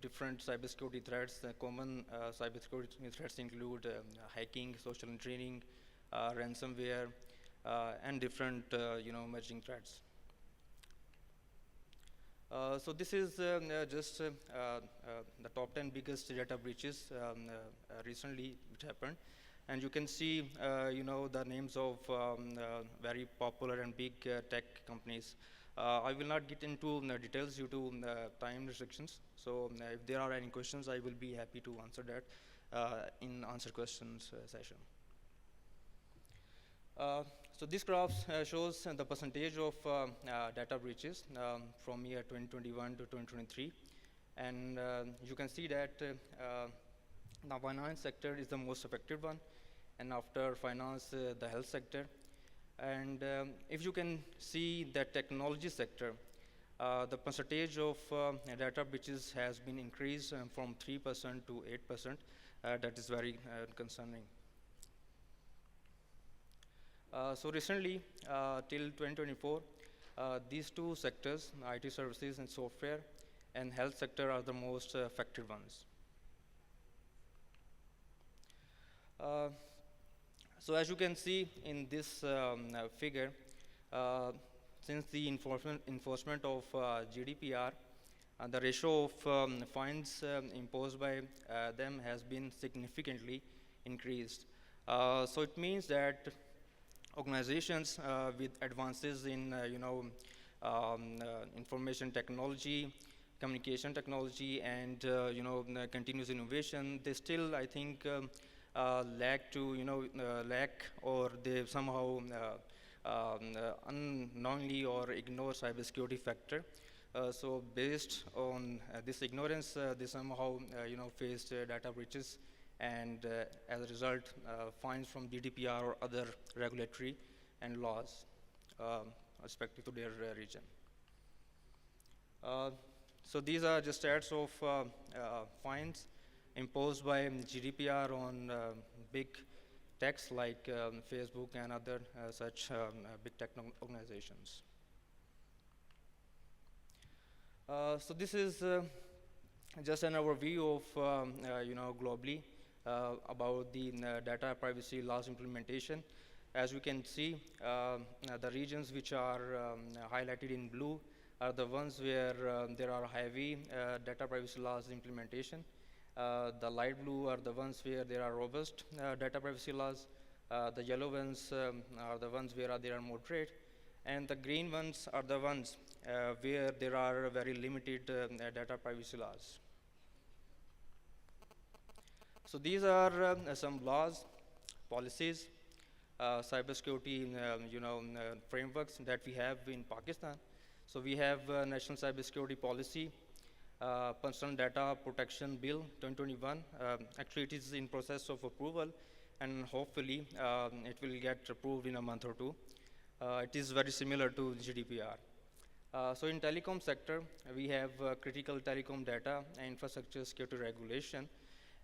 [SPEAKER 6] different cybersecurity threats. Common cybersecurity threats include hacking, social engineering, ransomware, and different emerging threats. So this is just the top 10 biggest data breaches recently which happened, and you can see the names of very popular and big tech companies. I will not get into details due to time restrictions. So if there are any questions, I will be happy to answer that in answer questions session. So this graph shows the percentage of data breaches from year 2021 to 2023, and you can see that the finance sector is the most affected one, and after finance, the health sector. And if you can see the technology sector, the percentage of data breaches has been increased from 3% to 8%. That is very concerning. So recently, till 2024, these two sectors, IT services and software, and health sector are the most affected ones. So as you can see in this figure, since the enforcement of GDPR, the ratio of fines imposed by them has been significantly increased. So it means that organizations with advances in information technology, communication technology, and continuous innovation, they still, I think, lack or they somehow unknowingly or ignore cybersecurity factor. So based on this ignorance, they somehow faced data breaches, and as a result, fines from GDPR or other regulatory and laws respective to their region. So these are just stats of fines imposed by GDPR on big techs like Facebook and other such big tech organizations. So this is just an overview of globally about the data privacy laws implementation. As we can see, the regions which are highlighted in blue are the ones where there are heavy data privacy laws implementation. The light blue are the ones where there are robust data privacy laws. The yellow ones are the ones where there are moderate, and the green ones are the ones where there are very limited data privacy laws. So these are some laws, policies, cybersecurity frameworks that we have in Pakistan. So we have National Cybersecurity Policy, Personal Data Protection Bill 2021. Actually, it is in process of approval, and hopefully it will get approved in a month or two. It is very similar to GDPR. So in telecom sector, we have critical telecom data and infrastructure security regulation.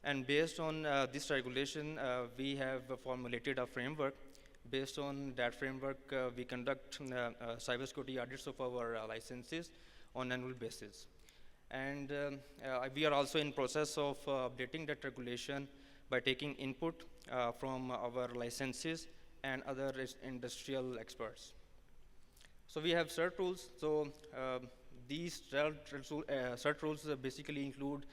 [SPEAKER 6] And based on this regulation, we have formulated a framework. Based on that framework, we conduct cybersecurity audits of our licenses on annual basis. And we are also in process of updating that regulation by taking input from our licenses and other industrial experts. So we have CERT rules. So these CERT rules basically include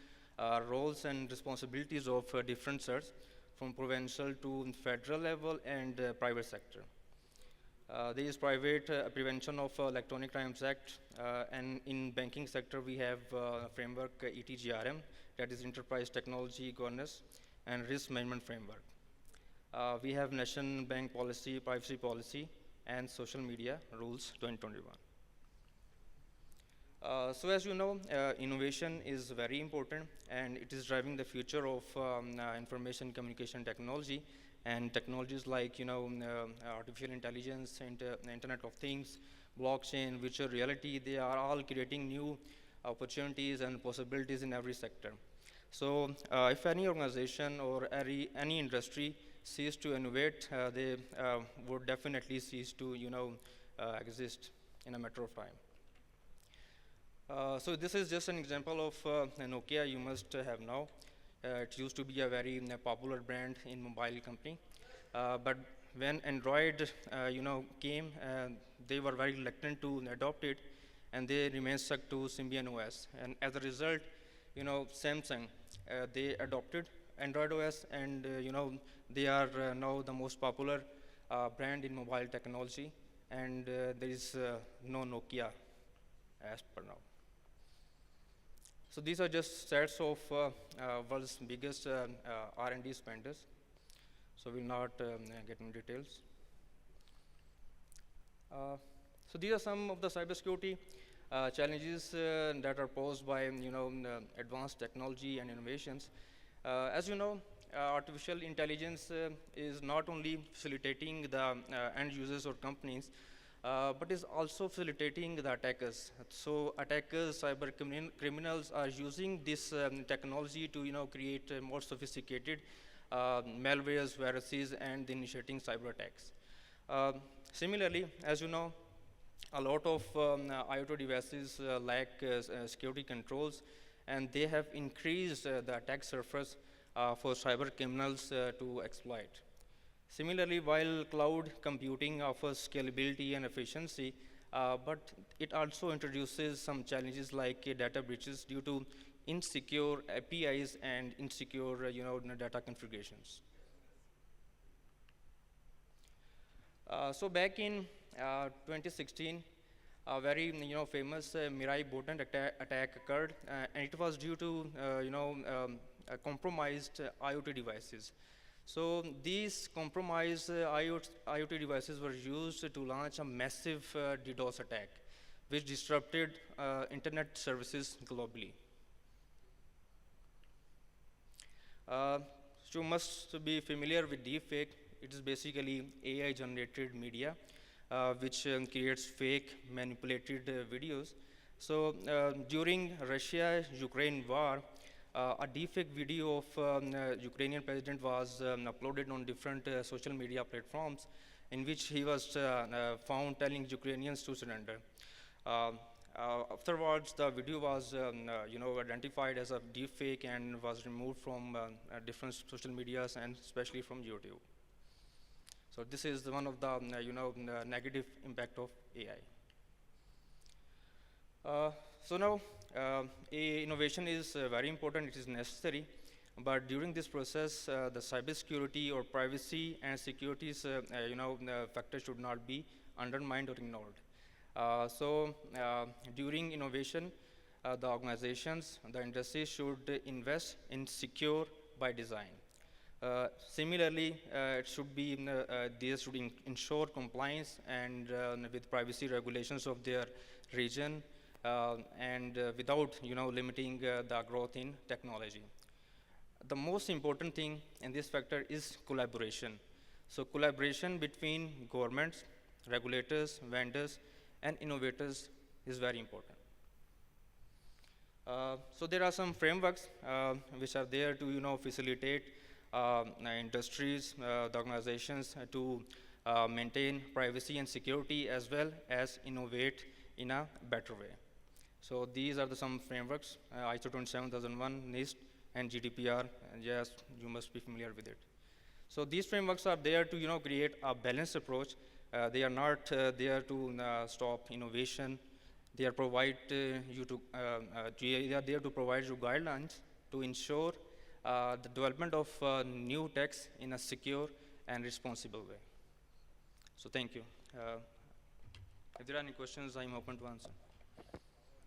[SPEAKER 6] roles and responsibilities of different CERTs, from provincial to federal level and private sector. There is private Prevention of Electronic Crimes Act, and in banking sector we have framework ETGRM, that is Enterprise Technology Governance and Risk Management Framework. We have National Bank Policy, Privacy Policy, and Social Media Rules 2021. So as you know, innovation is very important, and it is driving the future of information communication technology, and technologies like artificial intelligence, Internet of Things, blockchain, virtual reality, they are all creating new opportunities and possibilities in every sector. So if any organization or any industry cease to innovate, they would definitely cease to exist in a matter of time. So this is just an example of Nokia you must have now. It used to be a very popular brand in mobile company, but when Android came, they were very reluctant to adopt it, and they remain stuck to Symbian OS. And as a result, Samsung, they adopted Android OS, and they are now the most popular brand in mobile technology, and there is no Nokia as per now. So these are just stats of world's biggest R&D spenders. So we'll not get into details. So these are some of the cybersecurity challenges that are posed by advanced technology and innovations. As you know, artificial intelligence is not only facilitating the end users or companies, but is also facilitating the attackers. So attackers, cyber criminals are using this technology to create more sophisticated malwares, viruses, and initiating cyber attacks. Similarly, as you know, a lot of IoT devices lack security controls, and they have increased the attack surface for cyber criminals to exploit. Similarly, while cloud computing offers scalability and efficiency, but it also introduces some challenges like data breaches due to insecure APIs and insecure data configurations. So back in 2016, a very famous Mirai botnet attack occurred, and it was due to compromised IoT devices. So these compromised IoT devices were used to launch a massive DDoS attack, which disrupted internet services globally. So you must be familiar with deepfake. It is basically AI-generated media, which creates fake, manipulated videos. So during Russia-Ukraine war, a deepfake video of Ukrainian president was uploaded on different social media platforms, in which he was found telling Ukrainians to surrender. Afterwards, the video was identified as a deepfake and was removed from different social medias, and especially from YouTube. So this is one of the negative impact of AI. So now, innovation is very important. It is necessary, but during this process, the cybersecurity or privacy and security factors should not be undermined or ignored. So during innovation, the organizations, the industry should invest in secure by design. Similarly, it should be they should ensure compliance and with privacy regulations of their region, and without limiting the growth in technology. The most important thing in this factor is collaboration. So collaboration between governments, regulators, vendors, and innovators is very important. So there are some frameworks which are there to facilitate industries, the organizations to maintain privacy and security, as well as innovate in a better way. So these are some frameworks: ISO 27001, NIST, and GDPR. And yes, you must be familiar with it. So these frameworks are there to create a balanced approach. They are not there to stop innovation. They are they are there to provide you guidelines to ensure the development of new techs in a secure and responsible way. So thank you. If there are any questions, I'm open to answer.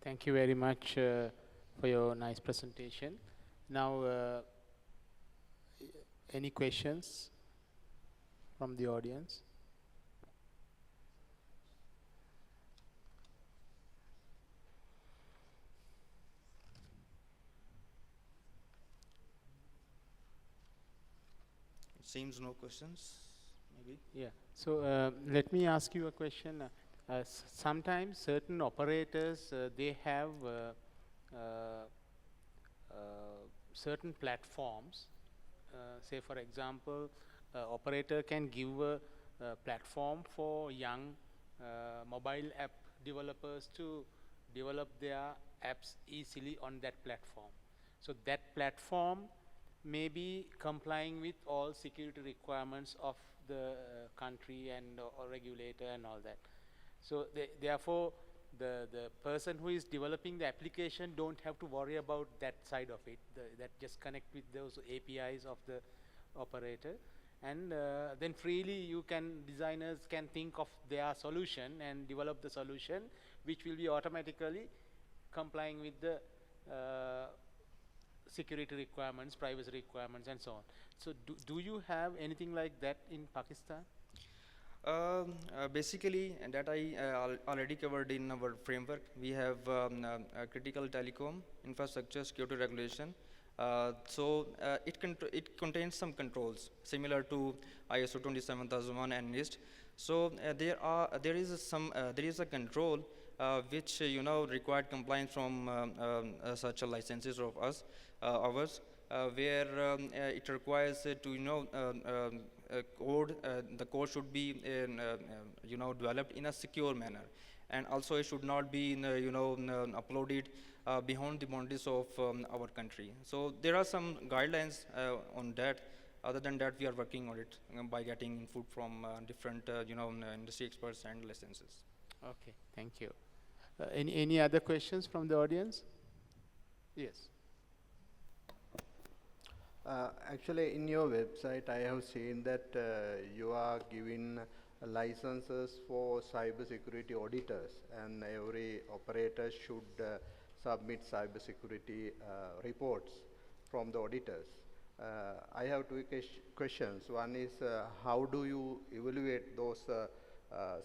[SPEAKER 7] Thank you very much for your nice presentation. Now, any questions from the audience?
[SPEAKER 6] It seems no questions, maybe.
[SPEAKER 7] Yeah. So let me ask you a question. Sometimes certain operators they have certain platforms. Say, for example, operator can give a platform for young mobile app developers to develop their apps easily on that platform. So that platform may be complying with all security requirements of the country and or regulator and all that. So therefore, the person who is developing the application don't have to worry about that side of it. That just connect with those APIs of the operator, and then freely designers can think of their solution and develop the solution, which will be automatically complying with the security requirements, privacy requirements, and so on. So do you have anything like that in Pakistan?
[SPEAKER 6] Basically, and that I already covered in our framework. We have critical telecom infrastructure security regulation. It contains some controls similar to ISO 27001 and NIST. So there is a control which required compliance from such licenses of ours, where it requires the code should be developed in a secure manner, and also it should not be uploaded beyond the boundaries of our country. So there are some guidelines on that. Other than that, we are working on it by getting input from different industry experts and licenses.
[SPEAKER 7] Okay, thank you. Any other questions from the audience? Yes.
[SPEAKER 8] Actually, in your website, I have seen that you are giving licenses for cybersecurity auditors, and every operator should submit cybersecurity reports from the auditors. I have two questions. One is, how do you evaluate those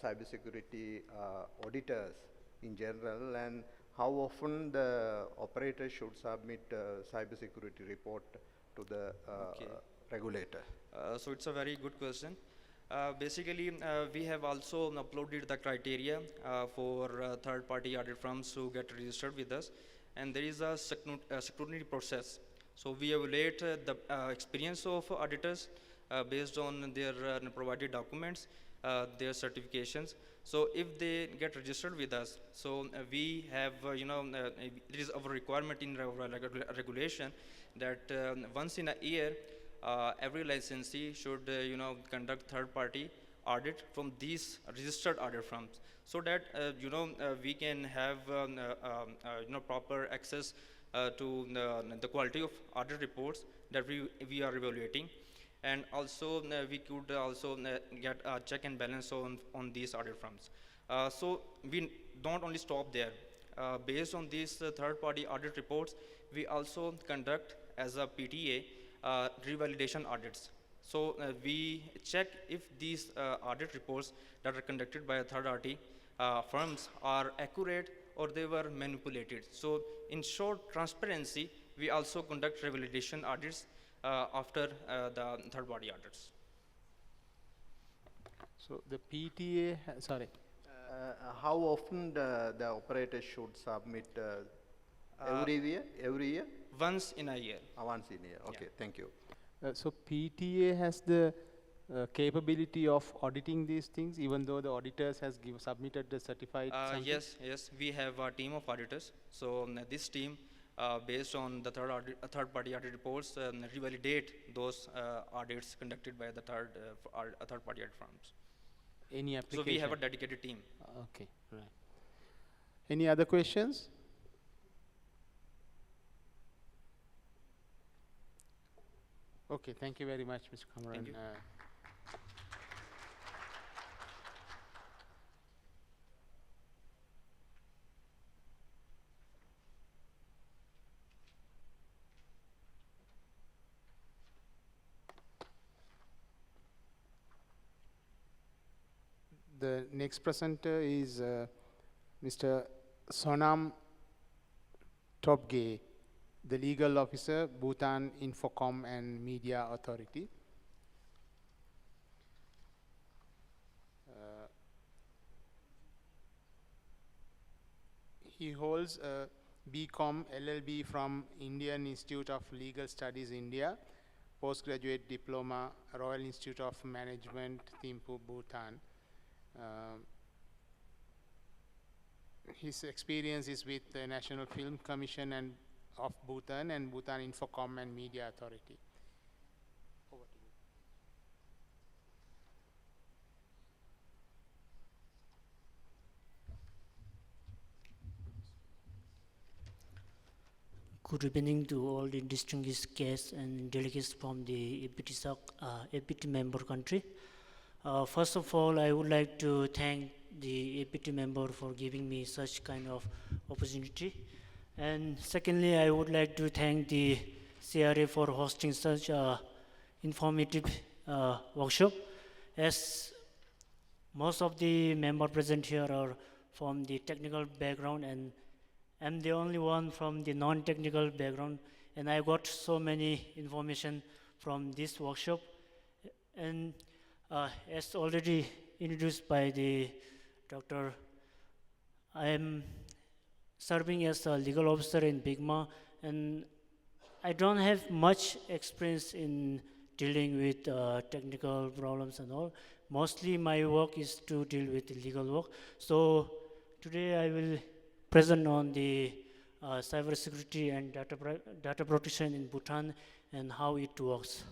[SPEAKER 8] cybersecurity auditors in general, and how often the operator should submit cybersecurity report to the regulator?
[SPEAKER 6] So it's a very good question. Basically, we have also uploaded the criteria for third-party audit firms to get registered with us, and there is a scrutiny process. So we evaluate the experience of auditors based on their provided documents, their certifications. So if they get registered with us, so we have, it is our requirement in regulation that once in a year, every licensee should, conduct third-party audit from these registered audit firms, so that we can have proper access to the quality of audit reports that we are evaluating, and also we could also get a check and balance on these audit firms. So we don't only stop there. Based on these third-party audit reports, we also conduct as a PTA revalidation audits. So we check if these audit reports that are conducted by third-party firms are accurate or they were manipulated. So in short, transparency, we also conduct revalidation audits after the third-party audits.
[SPEAKER 7] So the PTA, sorry.
[SPEAKER 8] How often the operator should submit? Every year?
[SPEAKER 6] Once in a year.
[SPEAKER 8] Once in a year. Okay,
[SPEAKER 6] Yeah.
[SPEAKER 8] thank you.
[SPEAKER 7] So PTA has the capability of auditing these things, even though the auditors has submitted the certified something?
[SPEAKER 6] Yes, we have a team of auditors. So this team, based on the third-party audit reports, revalidate those audits conducted by the third-party audit firms.
[SPEAKER 7] Any application?
[SPEAKER 6] So we have a dedicated team.
[SPEAKER 7] Okay, right. Any other questions? Okay, thank you very much, Mr. Kamaran.
[SPEAKER 6] Thank you.
[SPEAKER 7] The next presenter is Mr. Sonam Topge, the legal officer, Bhutan Infocom and Media Authority. He holds a BCom LLB from Indian Institute of Legal Studies, India, postgraduate diploma, Royal Institute of Management, Thimphu, Bhutan. His experience is with the National Film Commission and of Bhutan and Bhutan Infocom and Media Authority. Over to you.
[SPEAKER 9] Good evening to all the distinguished guests and delegates from the APT member country. First of all, I would like to thank the APT member for giving me such kind of opportunity. And secondly, I would like to thank the CRA for hosting such a informative workshop, as most of the members present here are from the technical background, and I'm the only one from the non-technical background, and I got so many information from this workshop. And as already introduced by the doctor, I am serving as a legal officer in Bigma, and I don't have much experience in dealing with technical problems and all. Mostly my work is to deal with legal work. So today I will present on the cybersecurity and data protection in Bhutan and how it works.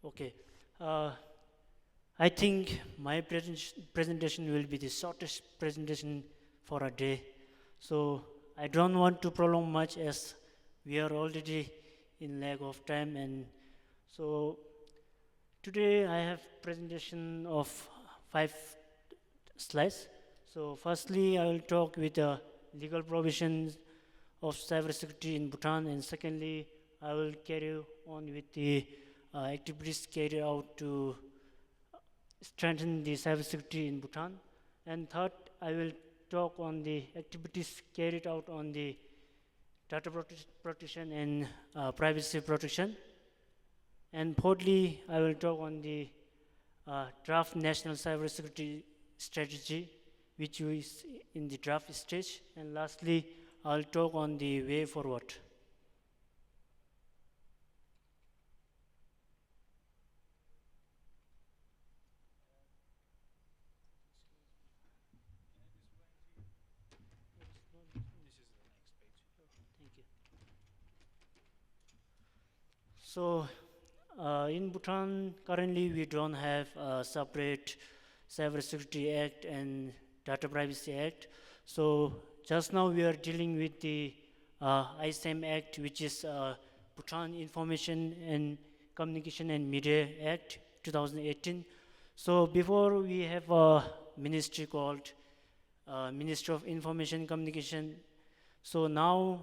[SPEAKER 9] Okay. I think my presentation will be the shortest presentation for a day. So I don't want to prolong much, as we are already in lack of time. And so today I have presentation of 5 slides. So firstly, I will talk with the legal provisions of cybersecurity in Bhutan, and secondly, I will carry on with the activities carried out to strengthen the cybersecurity in Bhutan. And third, I will talk on the activities carried out on the data protection and privacy protection. And fourthly, I will talk on the draft national cybersecurity strategy, which is in the draft stage. And lastly, I'll talk on the way forward. So in Bhutan, currently we don't have a separate Cybersecurity Act and Data Privacy Act. So just now we are dealing with the ISAM Act, which is Bhutan Information and Communication and Media Act 2018. So before, we have a ministry called Ministry of Information Communication. So now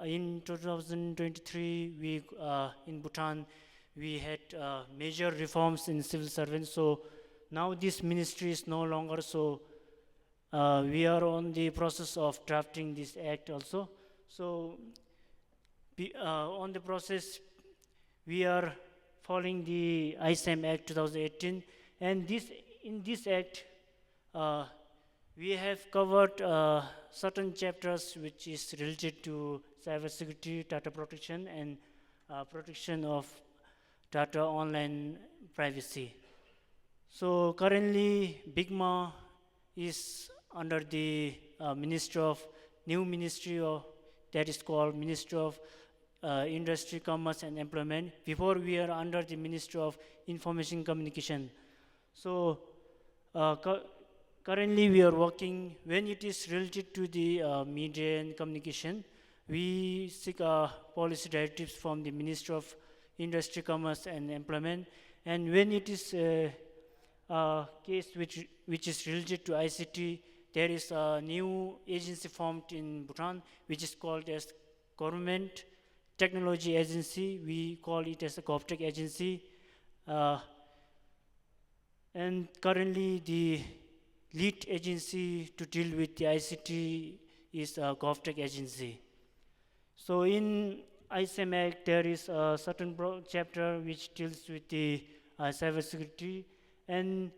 [SPEAKER 9] in 2023, we in Bhutan, we had major reforms in civil servants. So now this ministry is no longer. So we are on the process of drafting this act also. So on the process, we are following the ISAM Act 2018, and in this act, we have covered certain chapters which is related to cybersecurity, data protection, and protection of data online privacy. So currently, Bigma is under the new ministry that is called Ministry of Industry, Commerce and Employment. Before, we are under the Ministry of Information Communication. So currently we are working, when it is related to the media and communication, we seek policy directives from the Ministry of Industry, Commerce and Employment. And when it is a case which is related to ICT, there is a new agency formed in Bhutan, which is called as Government Technology Agency. We call it as a GovTech Agency. And currently, the lead agency to deal with the ICT is a GovTech Agency. So in ISAM Act, there is a certain chapter which deals with the cybersecurity. And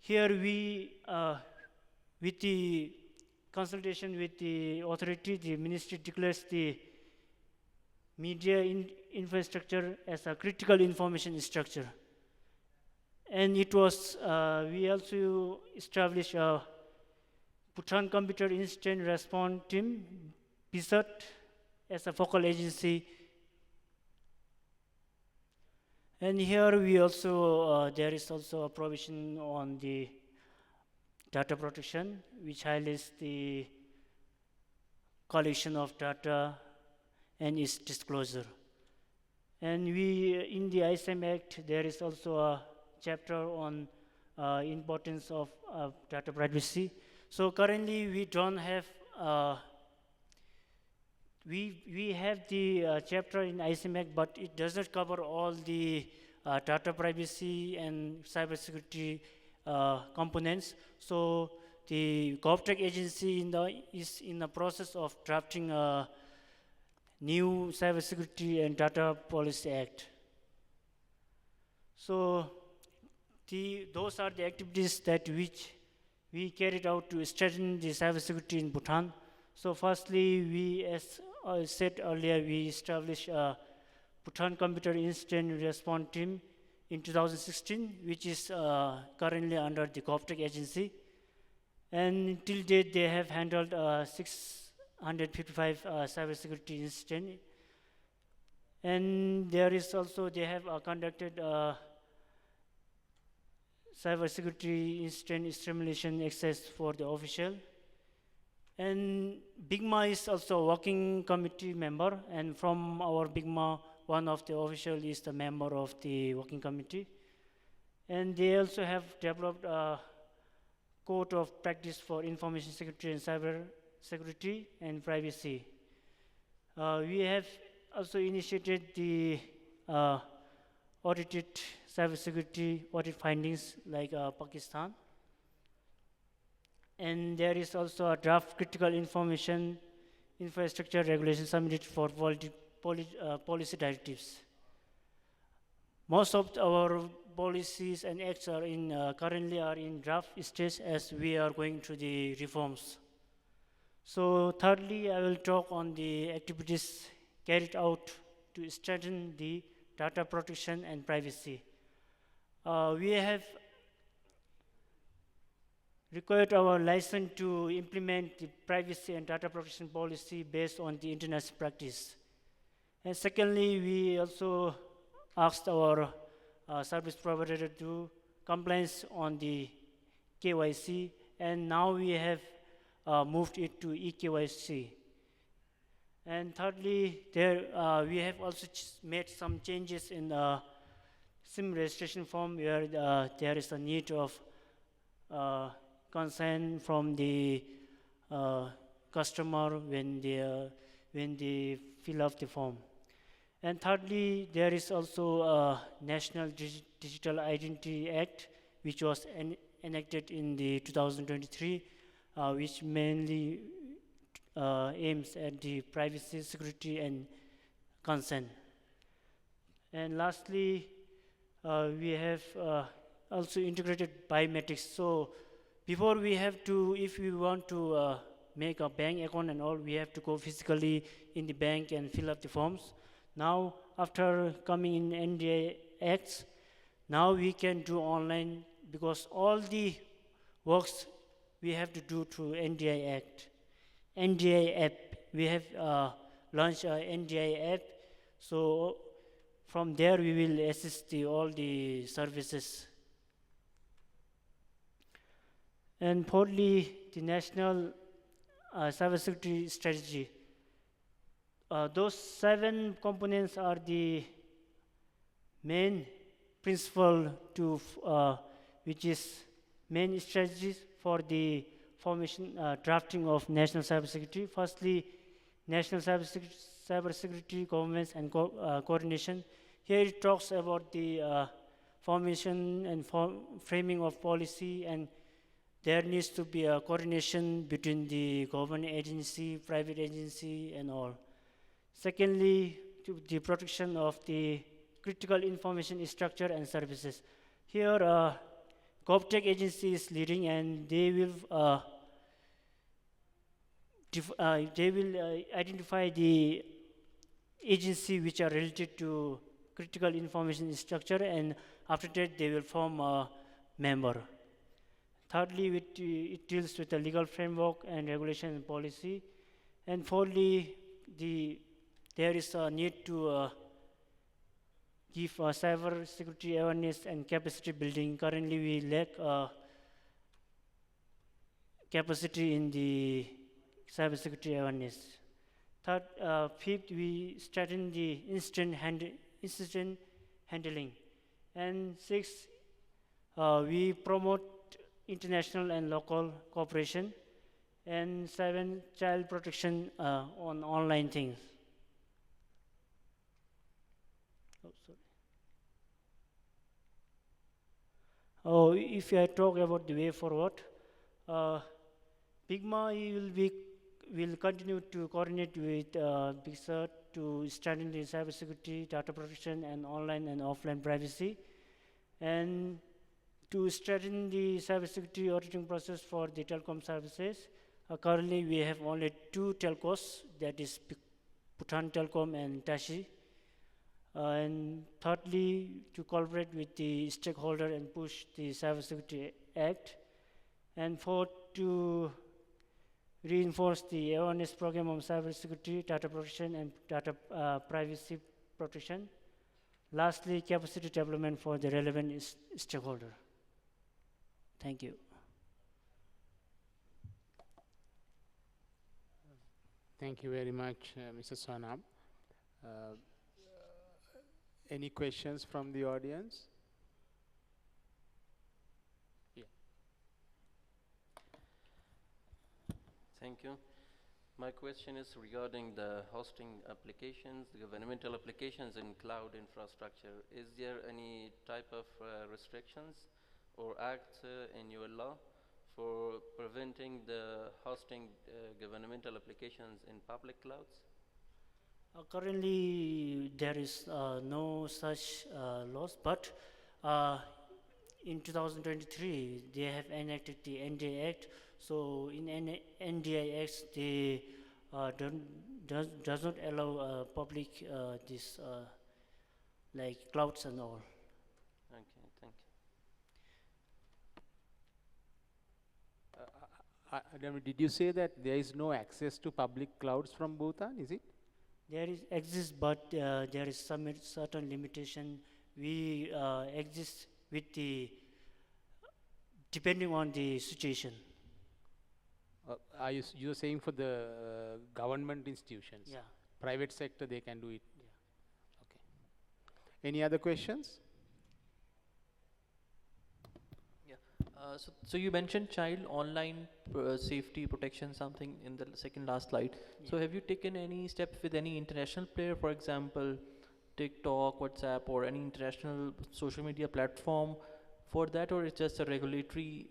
[SPEAKER 9] here we, with the consultation with the authority, the ministry declares the media infrastructure as a critical information structure. And it was, we also established a Bhutan Computer Incident Response Team, BISAT, as a focal agency. And here we also, there is also a provision on the data protection, which highlights the collection of data and its disclosure. And we, in the ISM Act, there is also a chapter on importance of data privacy. So currently we don't have, we have the chapter in ISM Act, but it does not cover all the data privacy and cybersecurity components. So the GovTech agency is in the process of drafting a new Cybersecurity and Data Policy Act. So those are the activities that which we carried out to strengthen the cybersecurity in Bhutan. So firstly, we, as I said earlier, we established a Bhutan Computer Incident Response Team in 2016, which is currently under the GovTech agency. And till date, they have handled 655 cybersecurity incidents. And there is also, they have conducted cybersecurity incident stimulation access for the official. And BIGMA is also a working committee member, and from our BIGMA, one of the official is the member of the working committee. And they also have developed a code of practice for information security and cyber security and privacy. We have also initiated the audited cybersecurity audit findings like Pakistan. And there is also a draft critical information infrastructure regulation submitted for policy directives. Most of our policies and acts are currently are in draft stage as we are going through the reforms. So thirdly, I will talk on the activities carried out to strengthen the data protection and privacy. We have required our license to implement the privacy and data protection policy based on the international practice. And secondly, we also asked our service provider to do compliance on the KYC, and now we have moved it to eKYC. And thirdly, we have also made some changes in the SIM registration form where there is a need of consent from the customer when they fill up the form. And thirdly, there is also a National Digital Identity Act, which was enacted in the 2023, which mainly aims at the privacy, security, and consent. And lastly, we have also integrated biometrics. So before we have to, if we want to make a bank account and all, we have to go physically in the bank and fill up the forms. Now, after coming in NDI Acts, now we can do online because all the works we have to do through NDI Act. NDI app, we have launched a NDI app, so from there we will assist all the services. And fourthly, the national cybersecurity strategy. Those 7 components are the main principle to which is main strategies for the formation, drafting of national cybersecurity. Firstly, national cybersecurity governance and coordination. Here it talks about the formation and framing of policy, and there needs to be a coordination between the government agency, private agency, and all. Secondly, to the protection of the critical information structure and services. Here, GovTech agency is leading, and they will identify the agency which are related to critical information structure, and after that they will form a member. Thirdly, it deals with the legal framework and regulation and policy. And fourthly, there is a need to give cyber security awareness and capacity building. Currently, we lack capacity in the cyber security awareness. Fifth, we strengthen the incident handling. And sixth, we promote international and local cooperation. And seven, child protection on online things. Oh, sorry. Oh, if I talk about the way forward, Pigma will continue to coordinate with BICSA to strengthen the cybersecurity, data protection, and online and offline privacy, and to strengthen the cybersecurity auditing process for the telecom services. Currently, we have only two telcos, that is Bhutan Telecom and Tashi. And thirdly, to collaborate with the stakeholder and push the Cybersecurity Act. And fourth, to reinforce the awareness program on cybersecurity, data protection, and data privacy protection. Lastly, capacity development for the relevant stakeholder. Thank you.
[SPEAKER 7] Thank you very much, Mr. Sonam. Any questions from the audience? Yeah.
[SPEAKER 10] Thank you. My question is regarding the hosting applications, the governmental applications in cloud infrastructure. Is there any type of restrictions or act in your law for preventing the hosting governmental applications in public clouds?
[SPEAKER 9] Currently, there is no such laws, but in 2023, they have enacted the NDI Act. So in NDI Act, they does not allow public this like clouds and all.
[SPEAKER 10] Okay, thank you.
[SPEAKER 7] Adam, did you say that there is no access to public clouds from Bhutan, is it?
[SPEAKER 9] There exists, but there is some certain limitation. We exist with the depending on the situation.
[SPEAKER 7] Are you're saying for the government institutions?
[SPEAKER 9] Yeah.
[SPEAKER 7] Private sector, they can do it? Yeah. Okay. Any other questions?
[SPEAKER 4] Yeah. So you mentioned child online safety protection, something in the second last slide. Yeah. So have you taken any steps with any international player, for example, TikTok, WhatsApp, or any international social media platform for that, or it's just a regulatory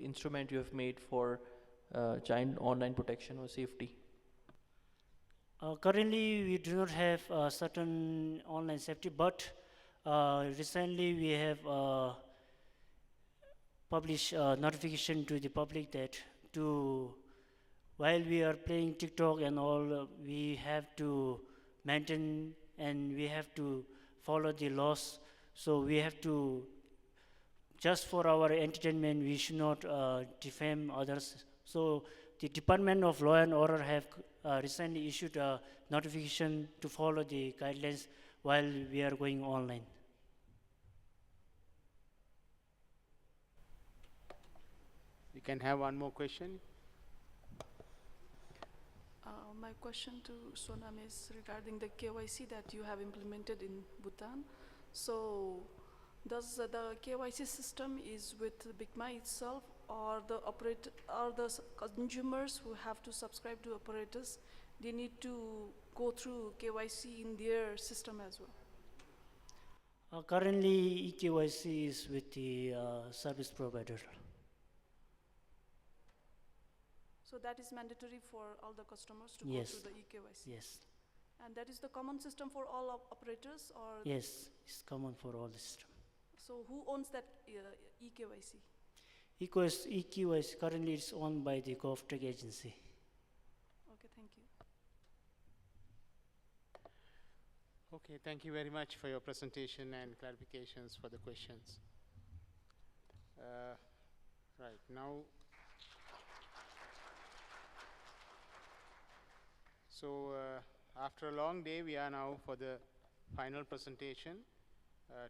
[SPEAKER 4] instrument you have made for child online protection or safety?
[SPEAKER 9] Currently, we do not have certain online safety, but recently we have published notification to the public that while we are playing TikTok and all, we have to maintain and we have to follow the laws. So we have to, just for our entertainment, we should not defame others. So the Department of Law and Order have recently issued a notification to follow the guidelines while we are going online.
[SPEAKER 7] You can have one more question.
[SPEAKER 11] My question to Sonam is regarding the KYC that you have implemented in Bhutan. So, does the KYC system is with BICMA itself, or the consumers who have to subscribe to operators, they need to go through KYC in their system as well?
[SPEAKER 9] Currently, eKYC is with the service provider.
[SPEAKER 11] So that is mandatory for all the customers to
[SPEAKER 9] Yes.
[SPEAKER 11] go through the eKYC?
[SPEAKER 9] Yes.
[SPEAKER 11] And that is the common system for all operators, or?
[SPEAKER 9] Yes, it's common for all the system.
[SPEAKER 11] So who owns that eKYC?
[SPEAKER 9] eKYC currently is owned by the GovTech agency.
[SPEAKER 11] Okay, thank you.
[SPEAKER 7] Okay, thank you very much for your presentation and clarifications for the questions. Right, now, so after a long day, we are now for the final presentation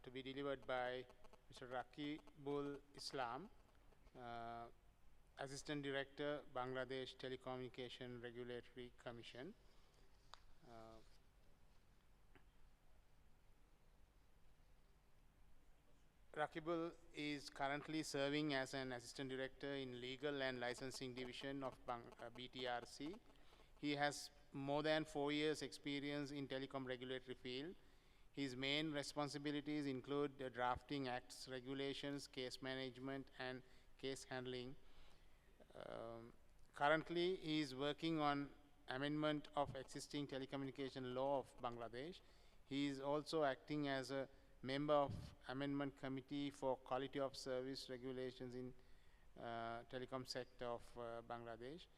[SPEAKER 7] to be delivered by Mr. Rakibul Islam, Assistant Director, Bangladesh Telecommunication Regulatory Commission. Rakibul is currently serving as an Assistant Director in Legal and Licensing Division of BTRC. He has more than 4 years experience in telecom regulatory field. His main responsibilities include drafting acts, regulations, case management, and case handling. Currently, he is working on amendment of existing telecommunication law of Bangladesh. He is also acting as a member of Amendment Committee for Quality of Service Regulations in telecom sector of Bangladesh.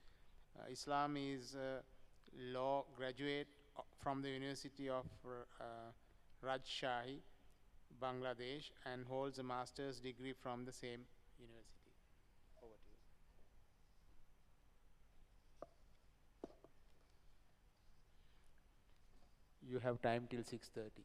[SPEAKER 7] Islam is a law graduate from the University of Rajshahi, Bangladesh, and holds a master's degree from the same university. Over to you. You have time till 6:30.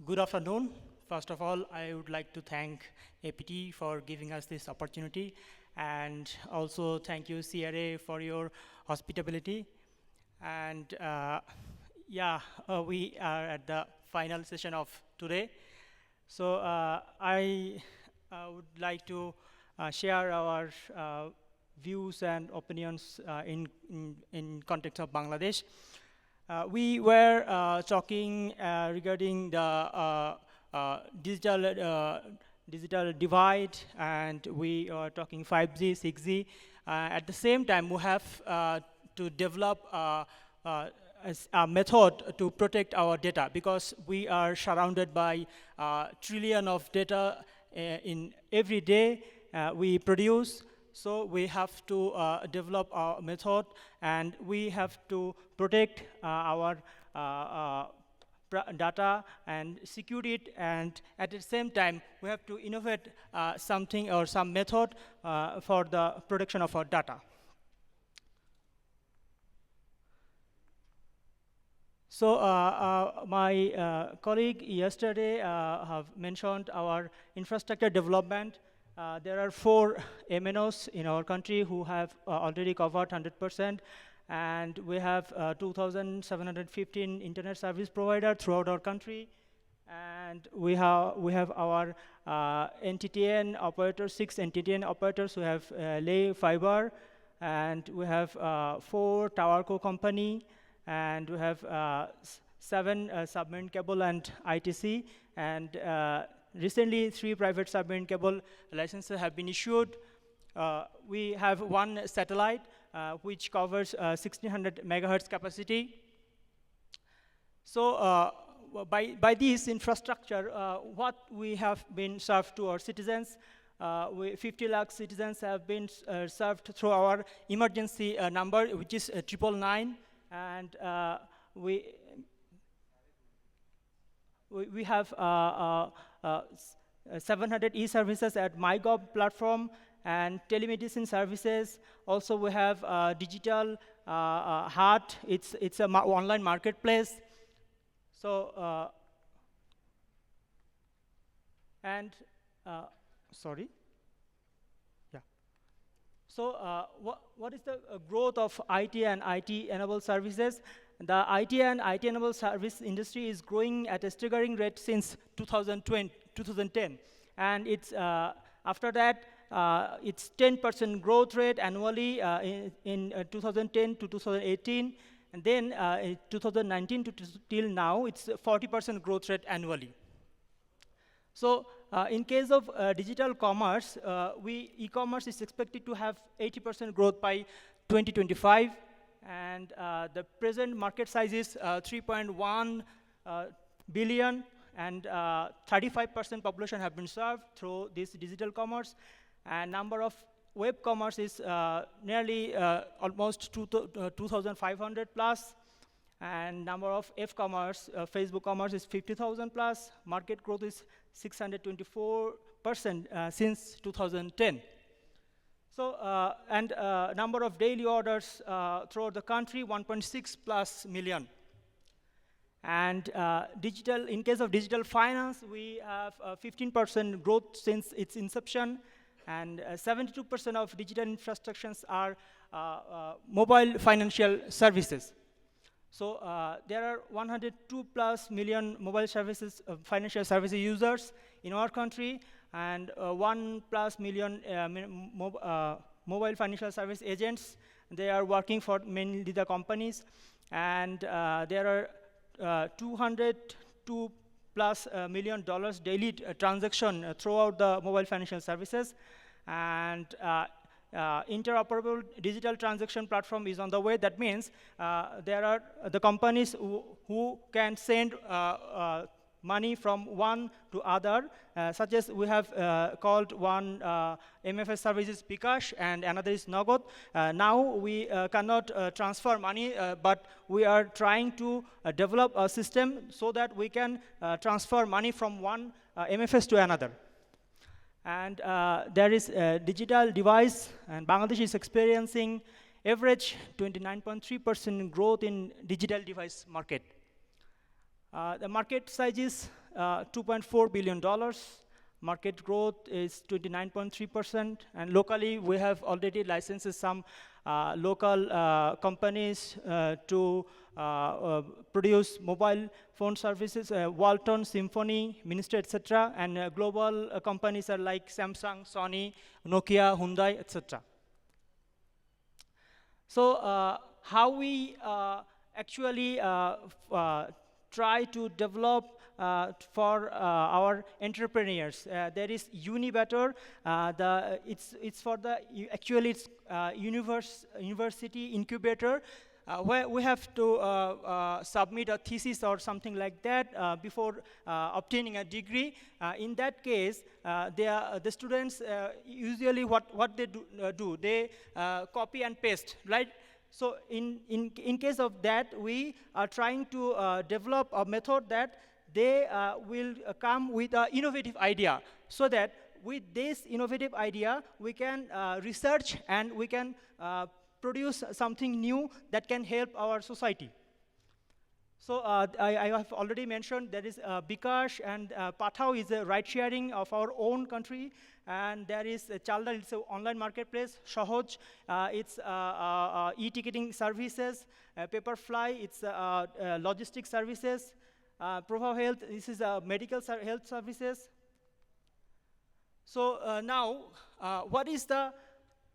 [SPEAKER 12] Good afternoon. First of all, I would like to thank APT for giving us this opportunity, and also thank you CRA for your hospitality. And we are at the final session of today. So I would like to share our views and opinions in context of Bangladesh. We were talking regarding the digital divide, and we are talking 5G, 6G. At the same time, we have to develop a method to protect our data, because we are surrounded by trillion of data in every day we produce. So we have to develop our method, and we have to protect our data and secure it, and at the same time we have to innovate something or some method for the protection of our data. So my colleague yesterday have mentioned our infrastructure development. There are 4 MNOs in our country who have already covered 100%, and we have 2,715 internet service providers throughout our country, and we have our NTTN operators, 6 NTTN operators who have lay fiber, and we have 4 towerco company, and we have 7 submarine cable and ITC, and recently 3 private submarine cable licenses have been issued. We have 1 satellite which covers 1600 megahertz capacity. So by this infrastructure, what we have been served to our citizens, 50 lakh citizens have been served through our emergency number, which is 999, and we have 700 e-services at MyGov platform and telemedicine services. Also, we have digital heart. It's a online marketplace. So sorry. Yeah. So what is the growth of IT and IT-enabled services? The IT and IT-enabled service industry is growing at a staggering rate since 2010, and it's after that it's 10% growth rate annually in 2010 to 2018, and then 2019 till now it's 40% growth rate annually. So in case of digital commerce, e-commerce is expected to have 80% growth by 2025. And the present market size is 3.1 billion, and 35% population have been served through this digital commerce, and number of web commerce is nearly almost 2,500 plus, and number of F-commerce, Facebook commerce is 50,000 plus. Market growth is 624% since 2010. So, and number of daily orders throughout the country, 1.6 plus million. And digital, in case of digital finance, we have 15% growth since its inception, and 72% of digital infrastructures are mobile financial services. So there are 102 plus million mobile services, financial services users in our country, and 1 plus million mobile financial service agents. They are working for mainly the companies, and there are 202 plus $1 million daily transaction throughout the mobile financial services, and interoperable digital transaction platform is on the way. That means there are the companies who can send money from one to other, such as we have called one MFS services Bikash and another is Nagad. Now we cannot transfer money, but we are trying to develop a system so that we can transfer money from one MFS to another. And there is a digital device, and Bangladesh is experiencing average 29.3% growth in digital device market. The market size is $2.4 billion. Market growth is 29.3%, and locally we have already licensed some local companies to produce mobile phone services, Walton, Symphony, Minister, etc. And global companies are like Samsung, Sony, Nokia, Hyundai, etc. So how we actually try to develop for our entrepreneurs. There is Unibetter. It's for the actually it's university incubator, where we have to submit a thesis or something like that before obtaining a degree. In that case, the students usually what they do they copy and paste, right? So in case of that, we are trying to develop a method that they will come with an innovative idea, so that with this innovative idea, we can research and we can produce something new that can help our society. So I have already mentioned there is Bikash, and Pathao is a ride sharing of our own country, and there is Chalda, it's an online marketplace. Shahoj, it's e-ticketing services. Paperfly, it's logistics services. Prabha Health, this is medical health services. So now, what is the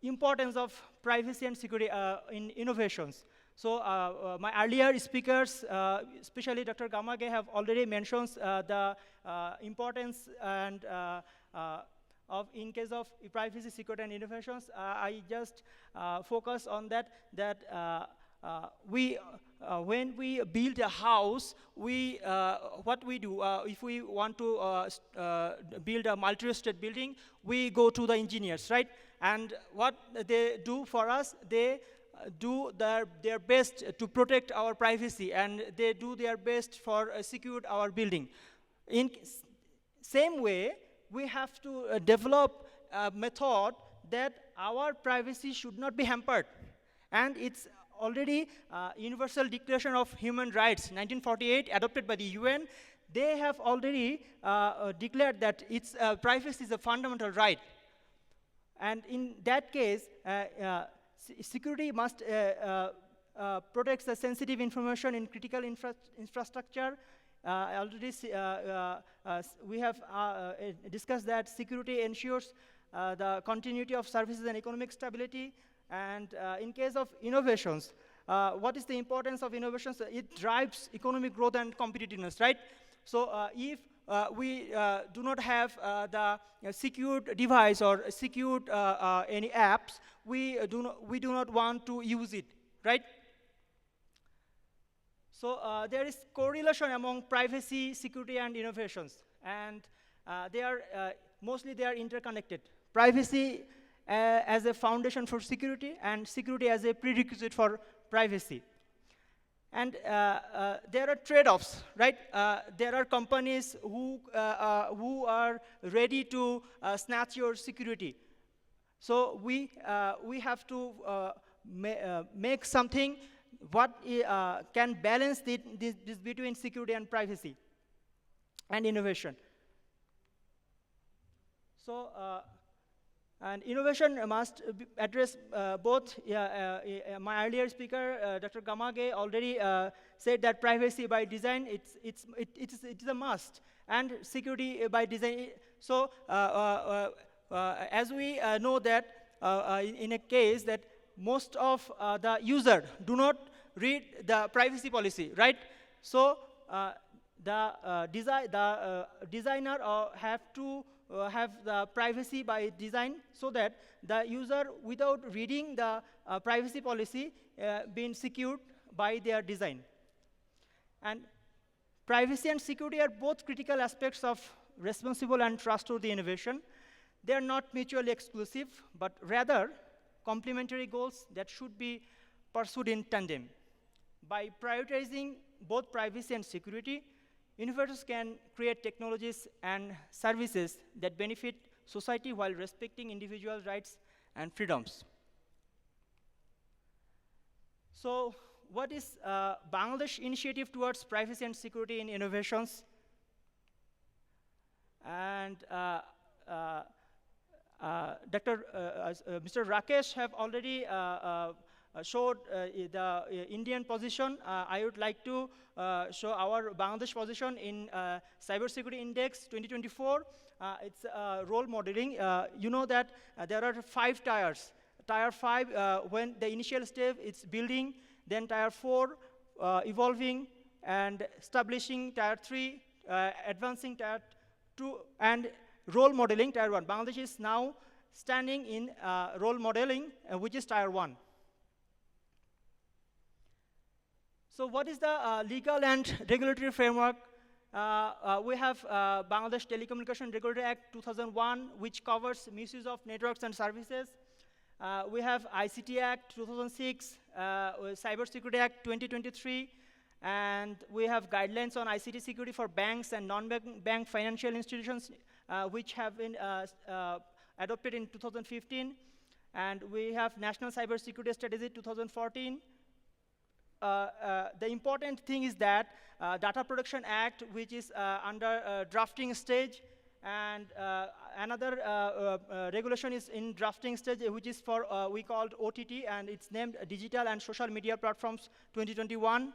[SPEAKER 12] importance of privacy and security in innovations? So my earlier speakers, especially Dr. Gamage, have already mentioned the importance and of in case of privacy, security, and innovations. I just focus on that when we build a house, what we do, if we want to build a multi-state building, we go to the engineers, right? And what they do for us, they do their best to protect our privacy, and they do their best for secure our building. In same way, we have to develop a method that our privacy should not be hampered. And it's already Universal Declaration of Human Rights, 1948, adopted by the UN. They have already declared that its privacy is a fundamental right. And in that case, security must protect the sensitive information in critical infrastructure. Already we have discussed that security ensures the continuity of services and economic stability. And in case of innovations, what is the importance of innovations? It drives economic growth and competitiveness, right? So if we do not have the secured device or secured any apps, we do not want to use it, right? So there is correlation among privacy, security, and innovations, and they are mostly they are interconnected. Privacy as a foundation for security and security as a prerequisite for privacy. And there are trade-offs, right? There are companies who are ready to snatch your security. So we have to make something what can balance this between security and privacy and innovation. So, and innovation must address both. My earlier speaker, Dr. Gamage, already said that privacy by design it's a must, and security by design. So, as we know that in a case that most of the user do not read the privacy policy, right? So the designer have to have the privacy by design, so that the user, without reading the privacy policy, being secured by their design. And privacy and security are both critical aspects of responsible and trustworthy innovation. They are not mutually exclusive, but rather complementary goals that should be pursued in tandem. By prioritizing both privacy and security, innovators can create technologies and services that benefit society while respecting individual rights and freedoms. So, what is Bangladesh initiative towards privacy and security in innovations? And Mr. Rakesh have already showed the Indian position. I would like to show our Bangladesh position in Cybersecurity Index 2024. It's role modeling. You know that there are 5 tiers. Tier 5, when the initial step, it's building, then tier 4, evolving and establishing, tier 3, advancing, tier 2, and role modeling, tier 1. Bangladesh is now standing in role modeling, which is tier 1. So what is the legal and regulatory framework? We have Bangladesh Telecommunication Regulatory Act 2001, which covers misuse of networks and services. We have ICT Act 2006, Cybersecurity Act 2023, and we have guidelines on ICT security for banks and non-bank financial institutions, which have been adopted in 2015. And we have National Cybersecurity Strategy 2014. The important thing is that Data Protection Act, which is under drafting stage, and another regulation is in drafting stage, which is for we called OTT, and it's named Digital and Social Media Platforms 2021.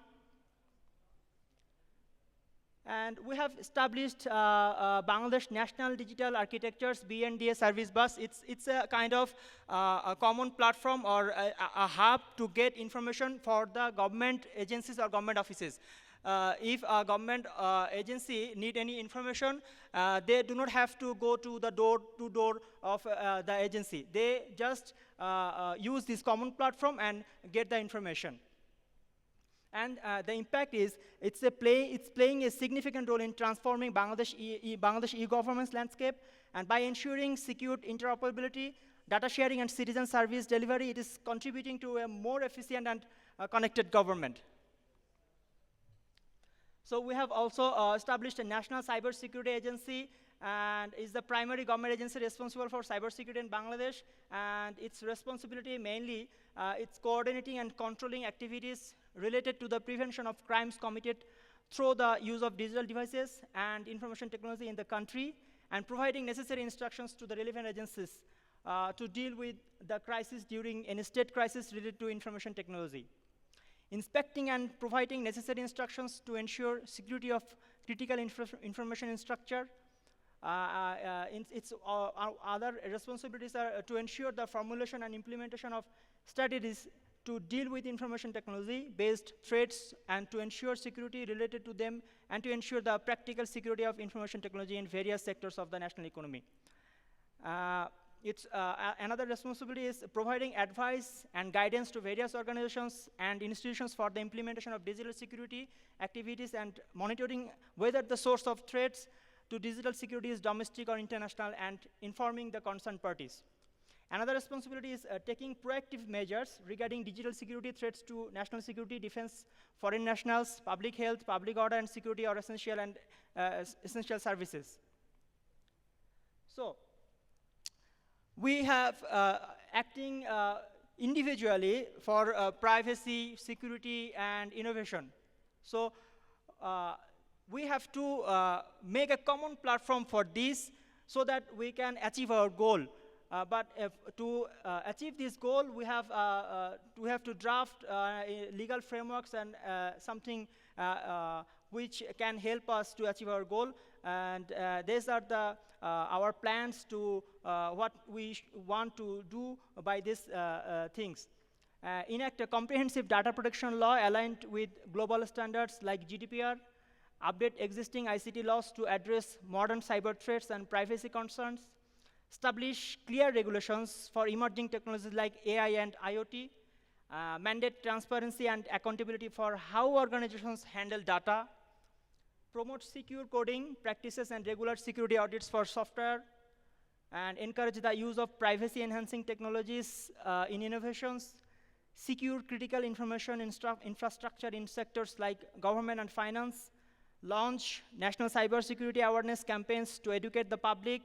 [SPEAKER 12] And we have established Bangladesh National Digital Architectures BNDA Service Bus. It's a kind of a common platform or a hub to get information for the government agencies or government offices. If a government agency need any information, they do not have to go to the door-to-door of the agency. They just use this common platform and get the information. And the impact is, it's playing a significant role in transforming Bangladesh e-governance landscape, and by ensuring secure interoperability, data sharing, and citizen service delivery, it is contributing to a more efficient and connected government. So we have also established a National Cybersecurity Agency, and is the primary government agency responsible for cybersecurity in Bangladesh. And its responsibility mainly, it's coordinating and controlling activities related to the prevention of crimes committed through the use of digital devices and information technology in the country, and providing necessary instructions to the relevant agencies to deal with the crisis during any state crisis related to information technology. Inspecting and providing necessary instructions to ensure security of critical information structure. Its other responsibilities are to ensure the formulation and implementation of strategies to deal with information technology-based threats, and to ensure security related to them, and to ensure the practical security of information technology in various sectors of the national economy. Another responsibility is providing advice and guidance to various organizations and institutions for the implementation of digital security activities, and monitoring whether the source of threats to digital security is domestic or international, and informing the concerned parties. Another responsibility is taking proactive measures regarding digital security threats to national security, defense, foreign nationals, public health, public order and security or essential and essential services. So, we have acting individually for privacy, security, and innovation. So, we have to make a common platform for this so that we can achieve our goal. But to achieve this goal, we have to draft legal frameworks and something which can help us to achieve our goal. And these are our plans to what we want to do by these things. Enact a comprehensive data protection law aligned with global standards like GDPR, update existing ICT laws to address modern cyber threats and privacy concerns, establish clear regulations for emerging technologies like AI and IoT, mandate transparency and accountability for how organizations handle data, promote secure coding practices and regular security audits for software, and encourage the use of privacy-enhancing technologies in innovations, secure critical information infrastructure in sectors like government and finance, launch national cybersecurity awareness campaigns to educate the public,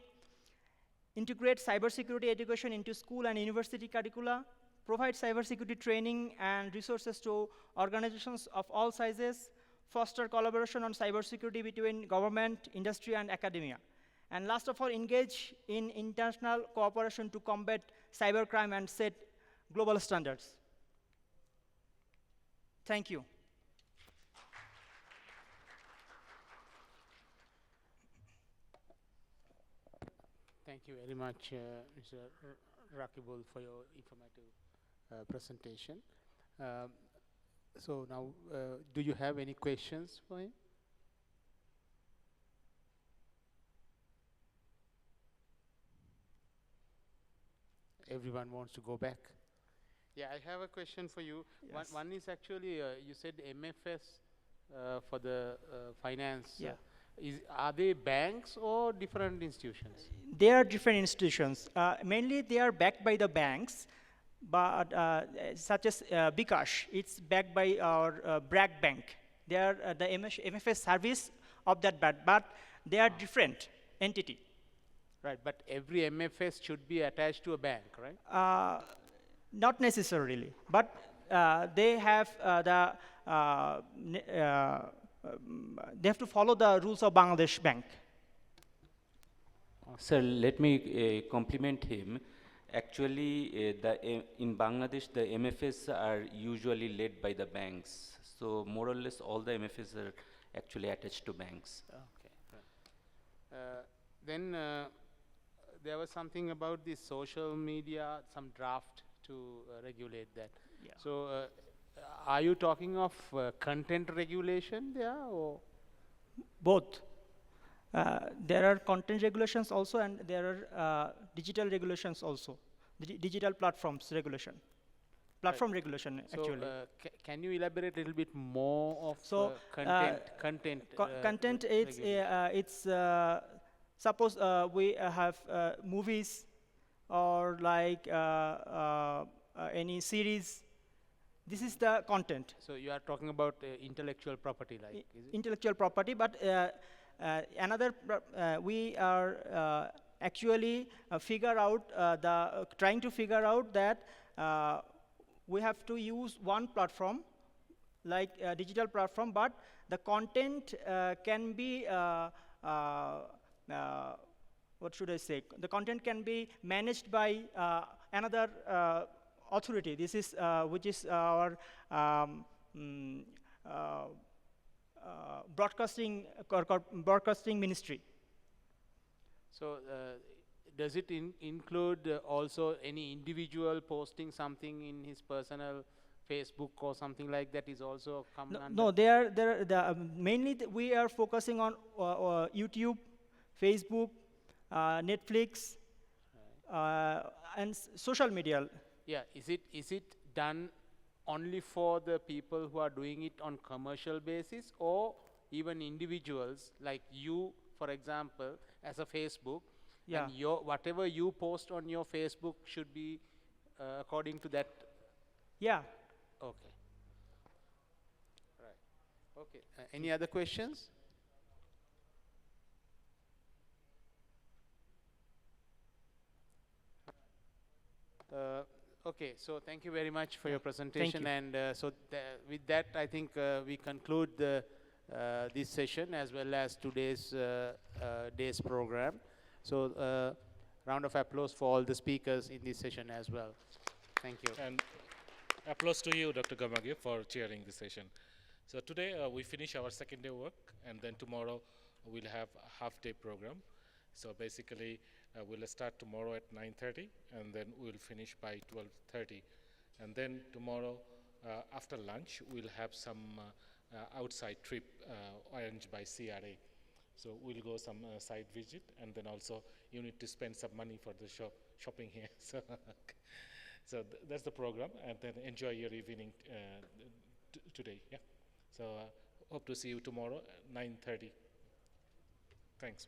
[SPEAKER 12] integrate cybersecurity education into school and university curricula, provide cybersecurity training and resources to organizations of all sizes, foster collaboration on cybersecurity between government, industry, and academia. And last of all, engage in international cooperation to combat cybercrime and set global standards. Thank you.
[SPEAKER 7] Thank you very much, Mr. Rakibul, for your informative presentation. So now, do you have any questions for him? Everyone wants to go back. Yeah, I have a question for you.
[SPEAKER 12] Yes.
[SPEAKER 7] One is actually, you said MFS for the finance.
[SPEAKER 12] Yeah.
[SPEAKER 7] Are they banks or different institutions?
[SPEAKER 12] They are different institutions. Mainly, they are backed by the banks, but such as Bikash, it's backed by our BRAC Bank. They are the MFS service of that bank, but they are different entity.
[SPEAKER 7] Right, but every MFS should be attached to a bank, right?
[SPEAKER 12] Not necessarily, but they have they have to follow the rules of Bangladesh Bank.
[SPEAKER 13] Sir, let me compliment him. Actually, in Bangladesh, the MFS are usually led by the banks. So more or less, all the MFS are actually attached to banks.
[SPEAKER 7] Okay. Right. Then there was something about the social media, some draft to regulate that.
[SPEAKER 12] Yeah.
[SPEAKER 7] So are you talking of content regulation there, or?
[SPEAKER 12] Both. There are content regulations also, and there are digital regulations also. Digital platforms regulation. Platform regulation,
[SPEAKER 7] So
[SPEAKER 12] actually.
[SPEAKER 7] can you elaborate a little bit more of
[SPEAKER 12] So,
[SPEAKER 7] content?
[SPEAKER 12] Content, it's suppose we have movies or like any series. This is the content.
[SPEAKER 7] So you are talking about intellectual property, like, is it?
[SPEAKER 12] Intellectual property, but another we are actually trying to figure out that we have to use one platform, like a digital platform, but the content can be what should I say? The content can be managed by another authority. This is which is our broadcasting ministry.
[SPEAKER 7] So does it include also any individual posting something in his personal Facebook or something like that is also come under?
[SPEAKER 12] No, they are mainly we are focusing on YouTube, Facebook, Netflix, and social media.
[SPEAKER 7] Yeah, is it done only for the people who are doing it on commercial basis, or even individuals like you, for example, as a Facebook,
[SPEAKER 12] Yeah.
[SPEAKER 7] And whatever you post on your Facebook should be according to that.
[SPEAKER 12] Yeah.
[SPEAKER 7] Okay. Right. Okay. Any other questions? Okay, so thank you very much for your presentation. And so with that, I think we conclude this session as well as today's day's program. So round of applause for all the speakers in this session as well. Thank you.
[SPEAKER 1] And applause to you, Dr. Gamage, for chairing the session. So today we finish our second day work, and then tomorrow we'll have a half-day program. So basically, we'll start tomorrow at 9:30, and then we'll finish by 12:30. And then tomorrow, after lunch, we'll have some outside trip arranged by CRA. So we'll go some site visit, and then also you need to spend some money for the shopping here. So, that's the program, and then enjoy your evening today. Yeah. So hope to see you tomorrow at 9:30. Thanks.